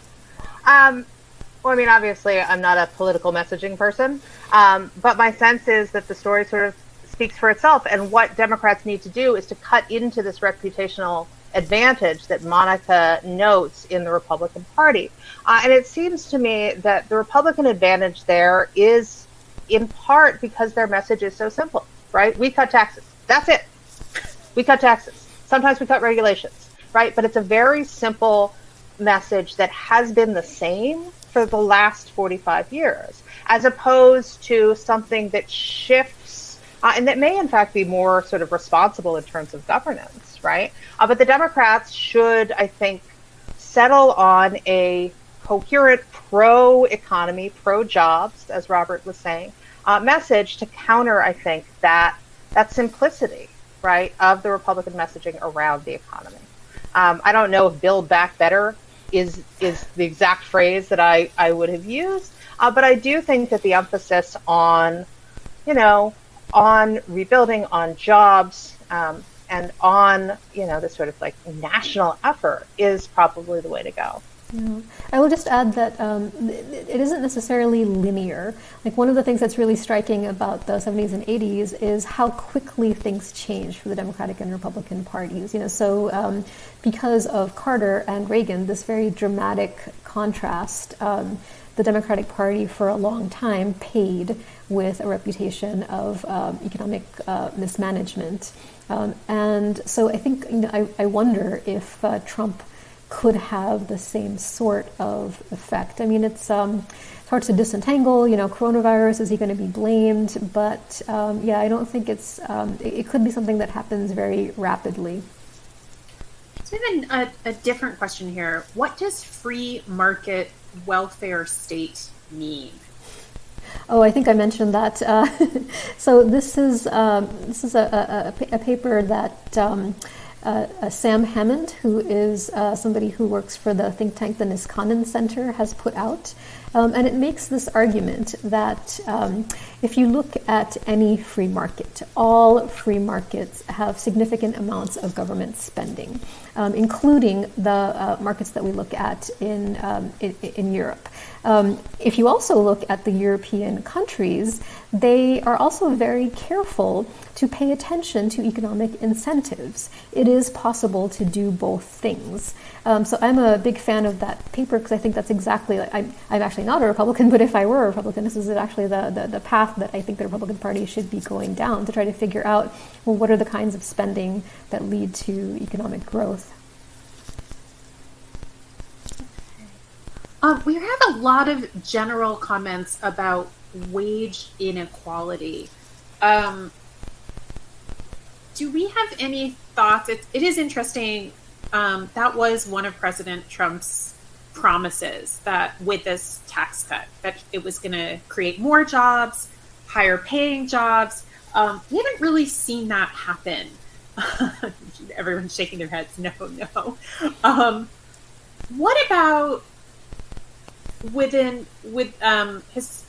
Well, I mean, obviously, I'm not a political messaging person, but my sense is that the story sort of speaks for itself. And what Democrats need to do is to cut into this reputational advantage that Monica notes in the Republican Party. And it seems to me that the Republican advantage there is in part because their message is so simple, right? We cut taxes. That's it. We cut taxes. Sometimes we cut regulations, right? But it's a very simple message that has been the same for the last 45 years, as opposed to something that shifts and that may in fact be more sort of responsible in terms of governance, right? But the Democrats should, I think, settle on a coherent pro-economy, pro-jobs, as Robert was saying, message to counter, I think, that simplicity, right, of the Republican messaging around the economy. I don't know if "Build Back Better" is the exact phrase that I would have used, but I do think that the emphasis on, on rebuilding, on jobs, and on, this sort of like national effort is probably the way to go. Yeah. I will just add that it isn't necessarily linear. Like, one of the things that's really striking about the 70s and 80s is how quickly things changed for the Democratic and Republican parties. So because of Carter and Reagan, this very dramatic contrast, the Democratic Party for a long time paid with a reputation of economic mismanagement. And so I think, I wonder if Trump could have the same sort of effect. I mean, it's hard to disentangle, coronavirus, is he going to be blamed? But I don't think it could be something that happens very rapidly. So So I have a different question here. What does free market welfare state mean? Oh, I think I mentioned that. So this is a paper that Sam Hammond, who is somebody who works for the think tank the Niskanen Center, has put out. And it makes this argument that if you look at any free market, all free markets have significant amounts of government spending, including the markets that we look at in Europe. If you also look at the European countries, they are also very careful to pay attention to economic incentives. It is possible to do both things. So I'm a big fan of that paper because I think that's exactly, I'm actually not a Republican, but if I were a Republican, this is actually the path that I think the Republican Party should be going down, to try to figure out, well, what are the kinds of spending that lead to economic growth. We have a lot of general comments about wage inequality. Do we have any thoughts? It is interesting. That was one of President Trump's promises, that with this tax cut, that it was going to create more jobs, higher paying jobs. We haven't really seen that happen. Everyone's shaking their heads. No. What about with his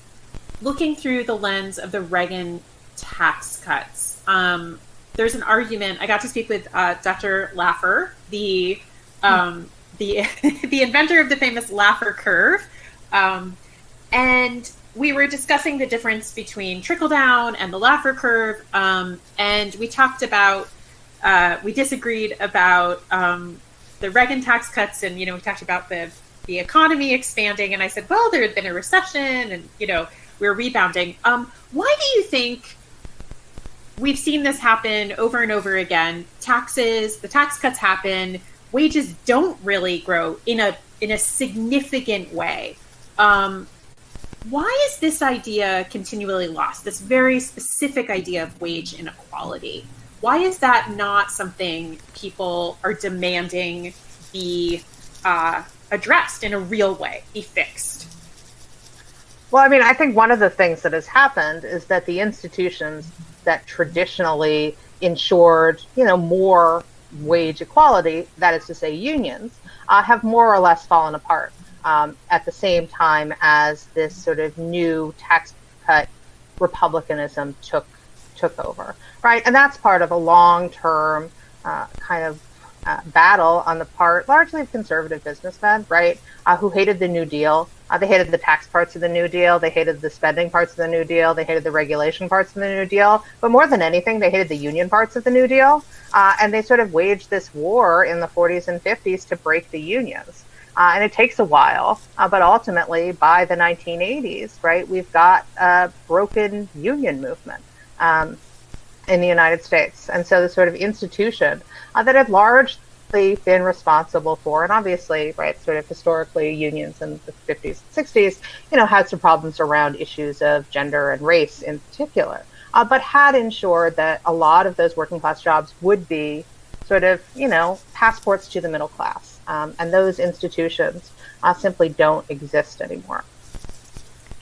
looking through the lens of the Reagan tax cuts? There's an argument. I got to speak with Dr. Laffer, the inventor of the famous Laffer curve, and we were discussing the difference between trickle down and the Laffer curve, and we talked about we disagreed about the Reagan tax cuts, and we talked about the economy expanding, and I said, well, there had been a recession, and we're rebounding. Why do you think we've seen this happen over and over again? The tax cuts happen, wages don't really grow in a significant way. Why is this idea continually lost? This very specific idea of wage inequality. Why is that not something people are demanding be addressed in a real way, be fixed? Well, I mean, I think one of the things that has happened is that the institutions that traditionally ensured, more wage equality, that is to say unions, have more or less fallen apart at the same time as this sort of new tax cut republicanism took over, right? And that's part of a long-term kind of battle on the part largely of conservative businessmen, right, who hated the New Deal. They hated the tax parts of the New Deal. They hated the spending parts of the New Deal. They hated the regulation parts of the New Deal. But more than anything, they hated the union parts of the New Deal. And they sort of waged this war in the 40s and 50s to break the unions. And it takes a while. But ultimately, by the 1980s, right, we've got a broken union movement in the United States. And so the sort of institution that had largely been responsible for, and obviously, right, sort of historically, unions in the 50s and 60s, had some problems around issues of gender and race in particular, but had ensured that a lot of those working class jobs would be sort of, passports to the middle class. And those institutions simply don't exist anymore.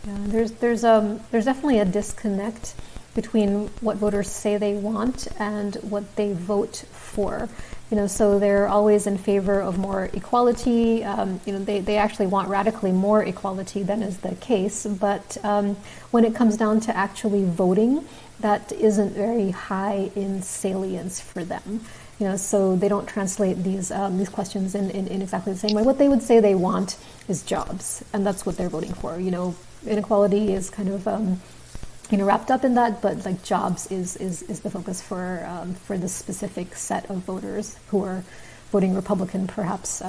Yeah, there's definitely a disconnect between what voters say they want and what they vote for. So they're always in favor of more equality. They actually want radically more equality than is the case. But when it comes down to actually voting, that isn't very high in salience for them. So they don't translate these questions in exactly the same way. What they would say they want is jobs, and that's what they're voting for. Inequality is kind of wrapped up in that, but like jobs is the focus for this specific set of voters who are voting Republican, perhaps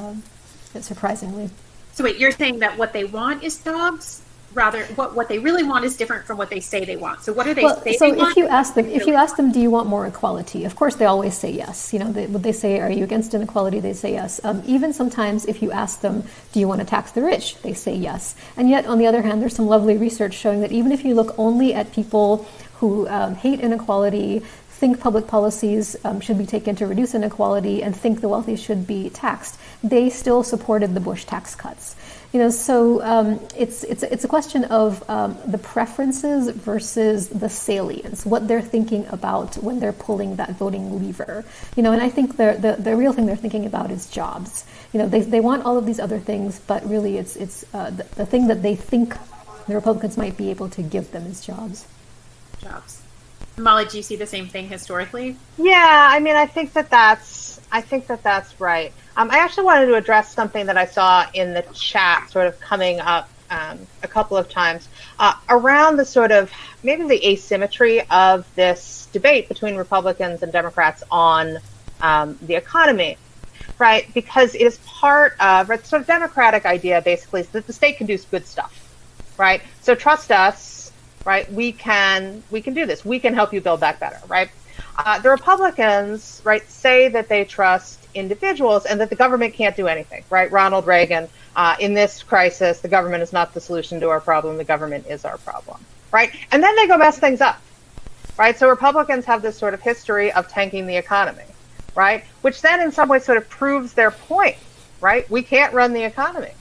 surprisingly. So wait, you're saying that what they want is jobs? Rather, what they really want is different from what they say they want. So what are they say so they want? if you ask them, do you want more equality? Of course, they always say yes. Would they say, are you against inequality? They say yes. Even sometimes if you ask them, do you want to tax the rich? They say yes. And yet, on the other hand, there's some lovely research showing that even if you look only at people who hate inequality, think public policies should be taken to reduce inequality and think the wealthy should be taxed, they still supported the Bush tax cuts. So it's a question of the preferences versus the salience, what they're thinking about when they're pulling that voting lever. And I think the real thing they're thinking about is jobs. They want all of these other things, but really it's the thing that they think the Republicans might be able to give them is jobs. Jobs. Molly, do you see the same thing historically? Yeah, I think that's right. I actually wanted to address something that I saw in the chat sort of coming up a couple of times around the sort of maybe the asymmetry of this debate between Republicans and Democrats on the economy, right? Because it is part of the sort of democratic idea basically is that the state can do good stuff, right? So trust us, right? We can do this. We can help you build back better, right? The Republicans, right, say that they trust individuals and that the government can't do anything, right? Ronald Reagan, in this crisis, the government is not the solution to our problem, the government is our problem, right? And then they go mess things up, right? So Republicans have this sort of history of tanking the economy, right? Which then in some ways sort of proves their point, right? We can't run the economy,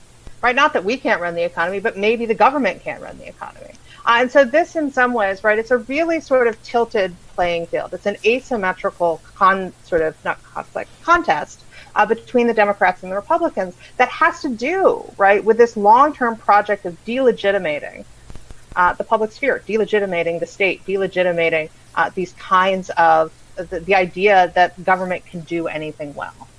right? Not that we can't run the economy, but maybe the government can't run the economy. And so this in some ways, right, it's a really sort of tilted playing field. It's an asymmetrical contest between the Democrats and the Republicans that has to do, right, with this long-term project of delegitimating the public sphere, delegitimating the state, delegitimating these kinds of, the idea that government can do anything well.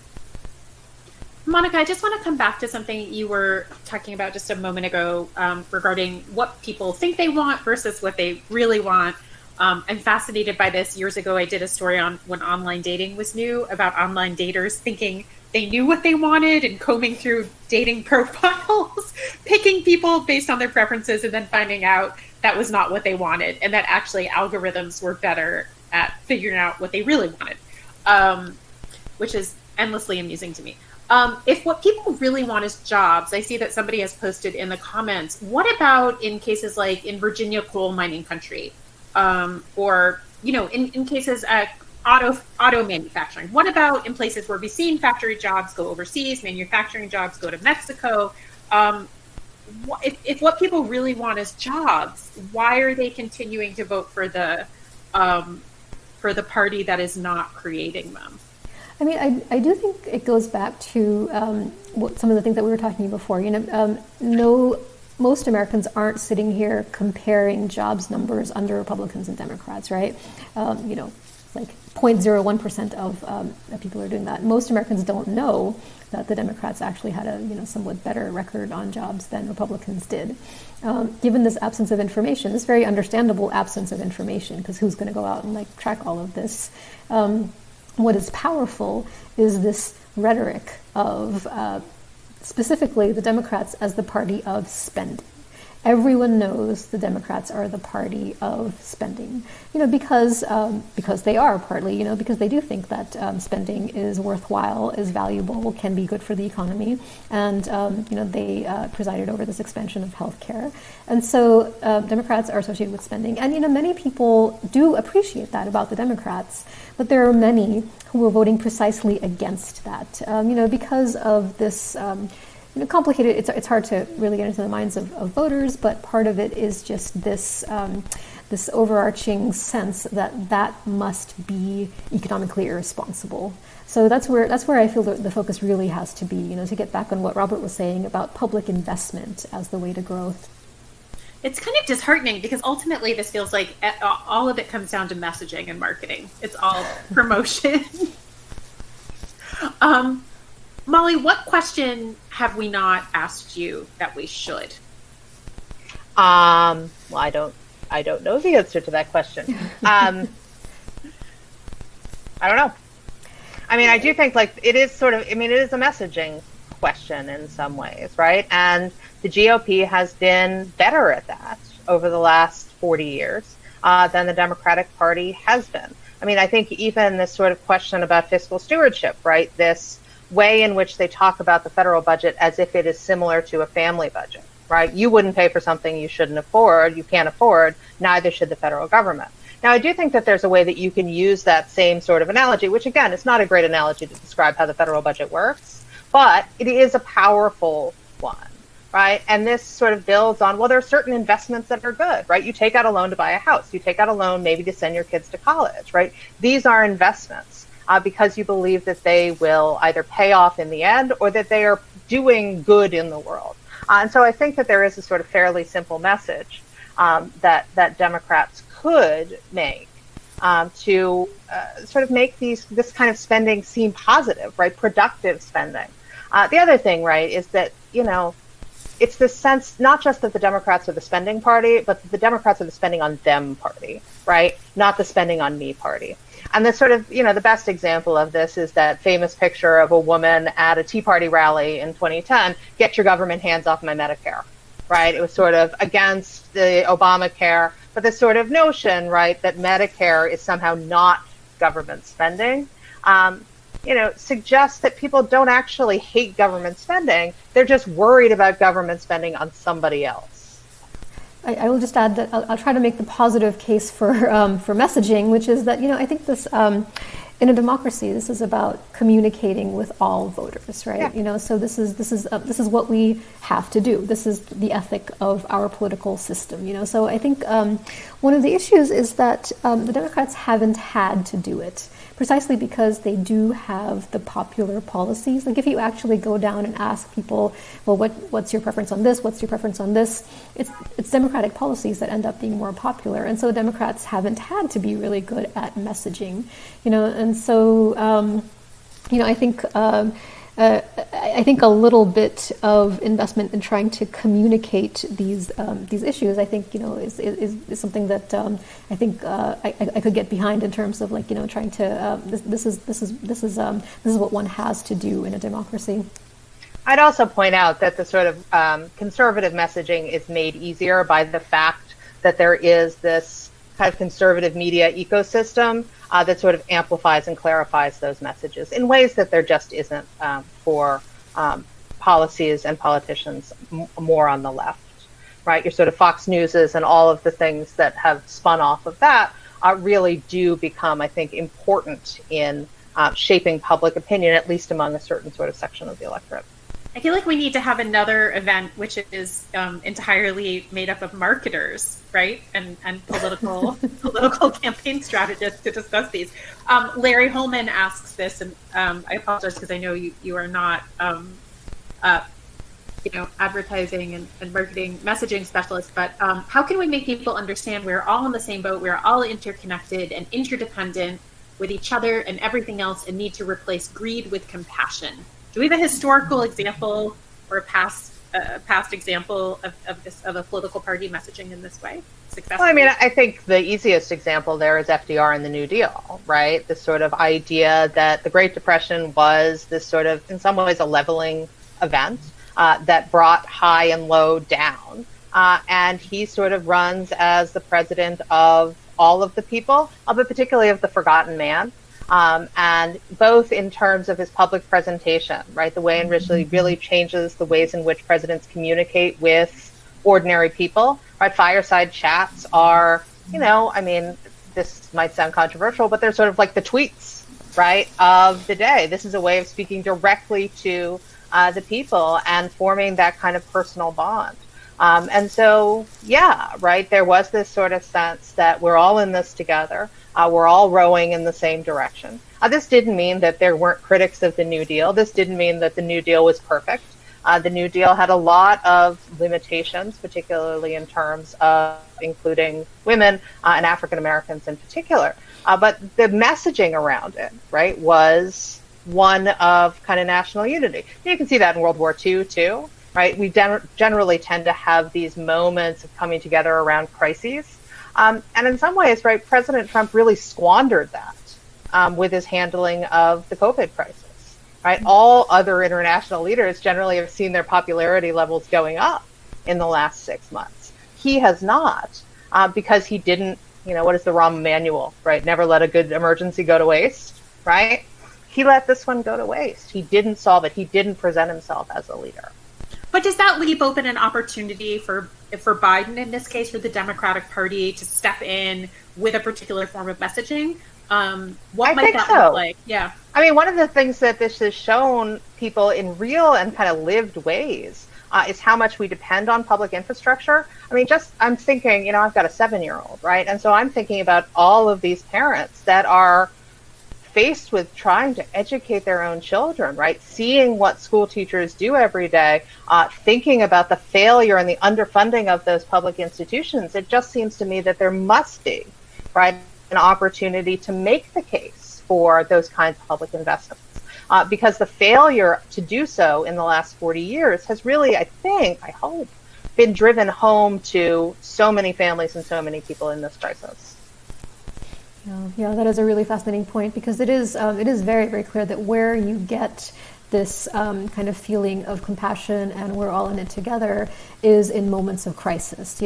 Monica, I just want to come back to something you were talking about just a moment ago regarding what people think they want versus what they really want. I'm fascinated by this. Years ago, I did a story on when online dating was new about online daters thinking they knew what they wanted and combing through dating profiles, picking people based on their preferences, and then finding out that was not what they wanted, and that actually algorithms were better at figuring out what they really wanted, which is endlessly amusing to me. If what people really want is jobs, I see that somebody has posted in the comments, what about in cases like in Virginia coal mining country, or, in cases auto manufacturing? What about in places where we've seen factory jobs go overseas, manufacturing jobs go to Mexico? If what people really want is jobs, why are they continuing to vote for the party that is not creating them? I do think it goes back to some of the things that we were talking about before. Most Americans aren't sitting here comparing jobs numbers under Republicans and Democrats, right? Like 0.01% of people are doing that. Most Americans don't know that the Democrats actually had a somewhat better record on jobs than Republicans did. Given this absence of information, this very understandable absence of information, because who's going to go out and track all of this? What is powerful is this rhetoric of specifically the Democrats as the party of spending. Everyone knows the Democrats are the party of spending, because they are partly, because they do think that spending is worthwhile, is valuable, can be good for the economy, and they presided over this expansion of healthcare, and so Democrats are associated with spending, and many people do appreciate that about the Democrats, but there are many who are voting precisely against that, because of this. Complicated. It's hard to really get into the minds of voters, but part of it is just this this overarching sense that must be economically irresponsible. So that's where I feel the focus really has to be. To get back on what Robert was saying about public investment as the way to growth. It's kind of disheartening because ultimately this feels like all of it comes down to messaging and marketing. It's all promotion. Molly, what question have we not asked you that we should? Well, I don't know the answer to that question. I don't know. I do think it is it is a messaging question in some ways, right? And the GOP has been better at that over the last 40 years than the Democratic Party has been. I think even this sort of question about fiscal stewardship, right? This way in which they talk about the federal budget as if it is similar to a family budget, right? You wouldn't pay for something you can't afford, neither should the federal government. Now, I do think that there's a way that you can use that same sort of analogy, which again, is not a great analogy to describe how the federal budget works, but it is a powerful one, right? And this sort of builds on, well, there are certain investments that are good, right? You take out a loan to buy a house. You take out a loan maybe to send your kids to college, right? These are investments because you believe that they will either pay off in the end or that they are doing good in the world. And so I think that there is a sort of fairly simple message that Democrats could make to sort of make this kind of spending seem positive, right? Productive spending. The other thing, right, is that, it's this sense not just that the Democrats are the spending party, but that the Democrats are the spending on them party, right? Not the spending on me party. And the sort of, the best example of this is that famous picture of a woman at a Tea Party rally in 2010, get your government hands off my Medicare, right? It was sort of against the Obamacare, but this sort of notion, right, that Medicare is somehow not government spending, suggests that people don't actually hate government spending. They're just worried about government spending on somebody else. I will just add that I'll try to make the positive case for messaging, which is that I think this in a democracy, this is about communicating with all voters, right? Yeah. So this is what we have to do. This is the ethic of our political system. So I think one of the issues is that the Democrats haven't had to do it, precisely because they do have the popular policies. Like if you actually go down and ask people, well, what's your preference on this? What's your preference on this? It's Democratic policies that end up being more popular. And so Democrats haven't had to be really good at messaging, and so, I think a little bit of investment in trying to communicate these issues, I think, is something that I think I could get behind in terms of trying to this is what one has to do in a democracy. I'd also point out that the sort of conservative messaging is made easier by the fact that there is this kind of conservative media ecosystem that sort of amplifies and clarifies those messages in ways that there just isn't for policies and politicians more on the left, right? Your sort of Fox Newses and all of the things that have spun off of that really do become, I think, important in shaping public opinion, at least among a certain sort of section of the electorate. I feel like we need to have another event which is entirely made up of marketers, right, and political campaign strategists to discuss these. Larry Holman asks this, and I apologize because I know you are not, advertising and marketing messaging specialist. But how can we make people understand we're all in the same boat, we're all interconnected and interdependent with each other and everything else, and need to replace greed with compassion? Do we have a historical example or a past example of a political party messaging in this way? Well, I mean, I think the easiest example there is FDR and the New Deal, right? This sort of idea that the Great Depression was this sort of, in some ways, a leveling event that brought high and low down. And he sort of runs as the president of all of the people, but particularly of the forgotten man. And both in terms of his public presentation, right, the way in which he really changes the ways in which presidents communicate with ordinary people, right? Fireside chats are, this might sound controversial, but they're sort of like the tweets, right, of the day. This is a way of speaking directly to the people and forming that kind of personal bond. And so, right, there was this sort of sense that we're all in this together. We're all rowing in the same direction. This didn't mean that there weren't critics of the New Deal. This didn't mean that the New Deal was perfect. The New Deal had a lot of limitations, particularly in terms of including women and African Americans in particular. But the messaging around it, right, was one of kind of national unity. You can see that in World War II, too, right? We generally tend to have these moments of coming together around crises. And in some ways, right, President Trump really squandered that with his handling of the COVID crisis. Right, all other international leaders generally have seen their popularity levels going up in the last 6 months. He has not, because he didn't, what is the Rahm manual, right? Never let a good emergency go to waste, right? He let this one go to waste. He didn't solve it. He didn't present himself as a leader. But does that leave open an opportunity for Biden in this case, for the Democratic Party to step in with a particular form of messaging? What might that look like? Yeah. I mean, one of the things that this has shown people in real and kind of lived ways is how much we depend on public infrastructure. I mean, I'm thinking, I've got a 7-year-old, right? And so I'm thinking about all of these parents that are faced with trying to educate their own children, right? Seeing what school teachers do every day, thinking about the failure and the underfunding of those public institutions. It just seems to me that there must be, right, an opportunity to make the case for those kinds of public investments. Because the failure to do so in the last 40 years has really, I hope, been driven home to so many families and so many people in this crisis. Yeah, that is a really fascinating point, because it is very, very clear that where you get this kind of feeling of compassion and we're all in it together is in moments of crisis.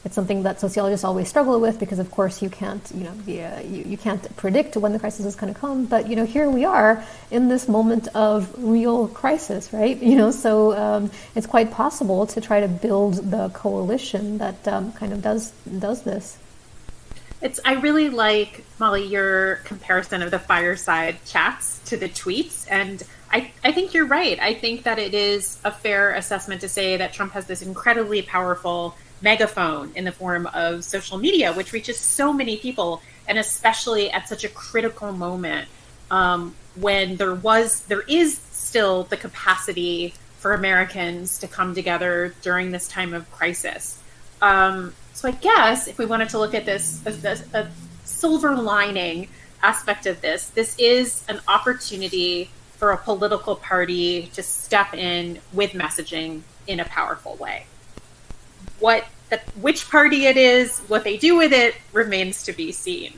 It's something that sociologists always struggle with, because of course you can't, you can't predict when the crisis is going to come. But here we are in this moment of real crisis, right? So it's quite possible to try to build the coalition that kind of does this. I really like, Molly, your comparison of the fireside chats to the tweets. And I think you're right. I think that it is a fair assessment to say that Trump has this incredibly powerful megaphone in the form of social media, which reaches so many people, and especially at such a critical moment when there is still the capacity for Americans to come together during this time of crisis. So I guess if we wanted to look at this as a silver lining aspect of this is an opportunity for a political party to step in with messaging in a powerful way. Which party it is, what they do with it, remains to be seen.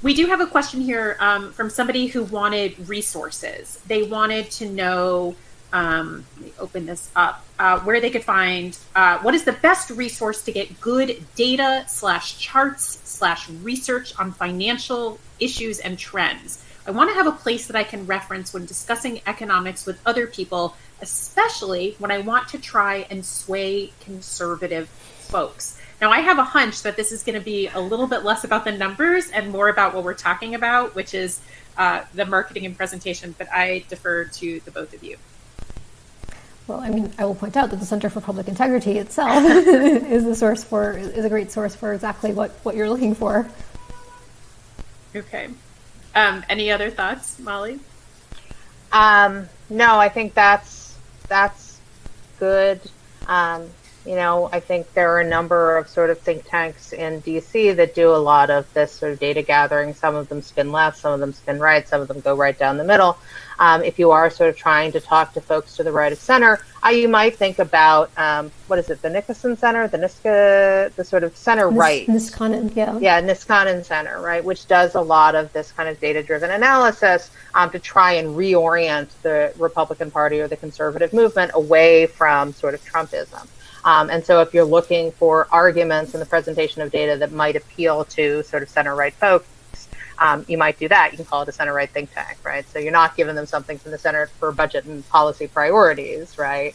We do have a question here from somebody who wanted resources. They wanted to know, let me open this up, where they could find what is the best resource to get good data/charts/research on financial issues and trends. I want to have a place that I can reference when discussing economics with other people, especially when I want to try and sway conservative folks. Now, I have a hunch that this is going to be a little bit less about the numbers and more about what we're talking about, which is the marketing and presentation, but I defer to the both of you. Well, I mean, I will point out that the Center for Public Integrity itself is a great source for exactly what you're looking for. Okay. Any other thoughts, Molly? No, I think that's good. I think there are a number of sort of think tanks in DC that do a lot of this sort of data gathering. Some of them spin left, some of them spin right, some of them go right down the middle. If you are sort of trying to talk to folks to the right of center, you might think about, what is it, the Nicholson Center, the sort of center right. Niskanen, yeah. Yeah, Niskanen Center, right, which does a lot of this kind of data-driven analysis to try and reorient the Republican Party or the conservative movement away from sort of Trumpism. And so if you're looking for arguments in the presentation of data that might appeal to sort of center-right folks, you might do that. You can call it a center-right think tank, right? So you're not giving them something from the Center for Budget and Policy Priorities, right?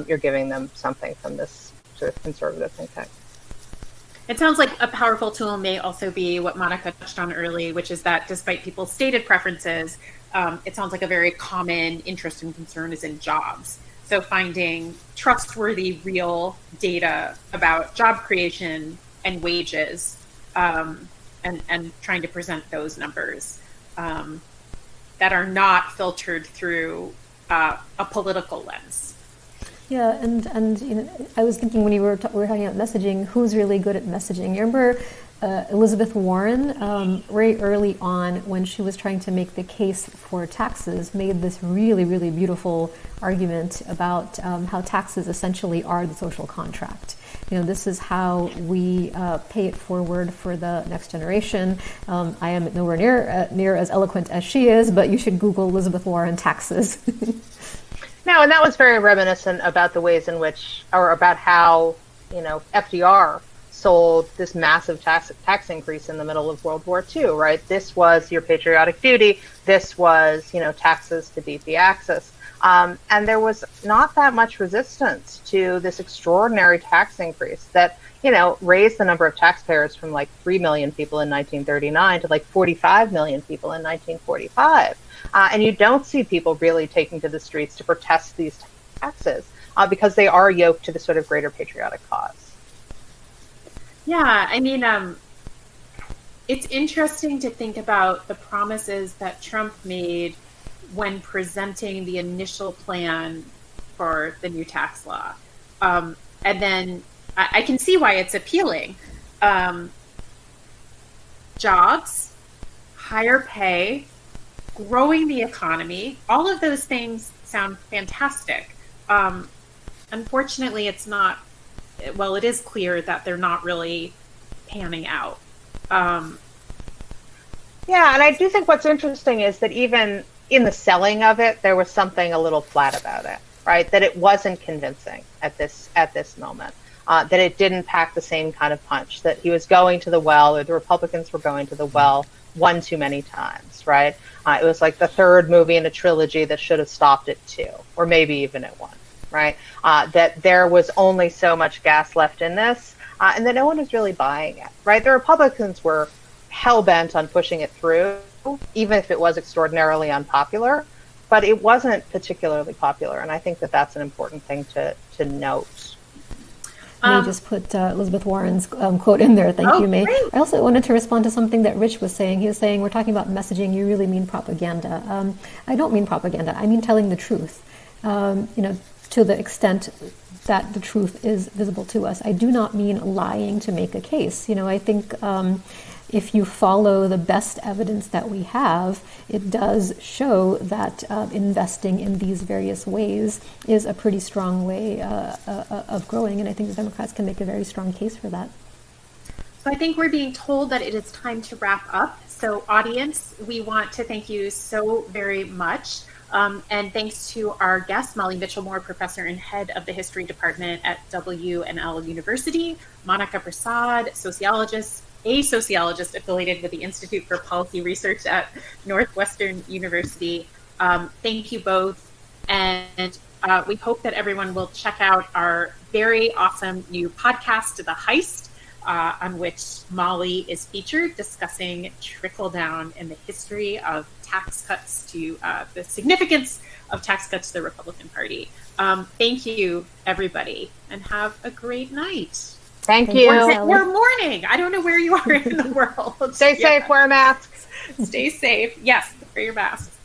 You're giving them something from this sort of conservative think tank. It sounds like a powerful tool may also be what Monica touched on early, which is that despite people's stated preferences, it sounds like a very common interest and concern is in jobs. So finding trustworthy, real data about job creation and wages, and trying to present those numbers that are not filtered through a political lens. Yeah, and I was thinking when we were talking about messaging, who's really good at messaging? You remember Elizabeth Warren, very early on when she was trying to make the case for taxes, made this really, really beautiful argument about how taxes essentially are the social contract. This is how we pay it forward for the next generation. I am nowhere near as eloquent as she is, but you should Google Elizabeth Warren taxes. No, and that was very reminiscent about the ways in which, or about how, FDR sold this massive tax increase in the middle of World War II, right? This was your patriotic duty. This was, taxes to beat the Axis. And there was not that much resistance to this extraordinary tax increase that, raised the number of taxpayers from like 3 million people in 1939 to like 45 million people in 1945. And you don't see people really taking to the streets to protest these taxes because they are yoked to the sort of greater patriotic cause. Yeah, I mean, it's interesting to think about the promises that Trump made when presenting the initial plan for the new tax law. And then I can see why it's appealing. Jobs, higher pay, growing the economy, all of those things sound fantastic. Unfortunately, it's not, well, it is clear that they're not really panning out. Yeah, and I do think what's interesting is that even in the selling of it, there was something a little flat about it, right? That it wasn't convincing at this moment. That it didn't pack the same kind of punch, that he was going to the well, or the Republicans were going to the well one too many times, right? It was like the third movie in a trilogy that should have stopped at 2, or maybe even at 1, right? That there was only so much gas left in this, and that no one was really buying it, right? The Republicans were hell-bent on pushing it through, even if it was extraordinarily unpopular, but it wasn't particularly popular, and I think that that's an important thing to note. May just put Elizabeth Warren's quote in there. Thank you, May. Great. I also wanted to respond to something that Rich was saying. He was saying, we're talking about messaging, you really mean propaganda. I don't mean propaganda. I mean telling the truth, to the extent that the truth is visible to us. I do not mean lying to make a case. I think if you follow the best evidence that we have, it does show that investing in these various ways is a pretty strong way of growing, and I think the Democrats can make a very strong case for that. So I think we're being told that it is time to wrap up. So audience, we want to thank you so very much. And thanks to our guest, Molly Michelmore, professor and head of the history department at WNL University, Monica Prasad, a sociologist affiliated with the Institute for Policy Research at Northwestern University. Thank you both. And we hope that everyone will check out our very awesome new podcast, The Heist, on which Molly is featured, discussing trickle down in the history of tax cuts to the significance of tax cuts to the Republican Party. Thank you, everybody, and have a great night. Thank you. Or morning. I don't know where you are in the world. Stay safe, wear masks. Stay safe. Yes, wear your masks.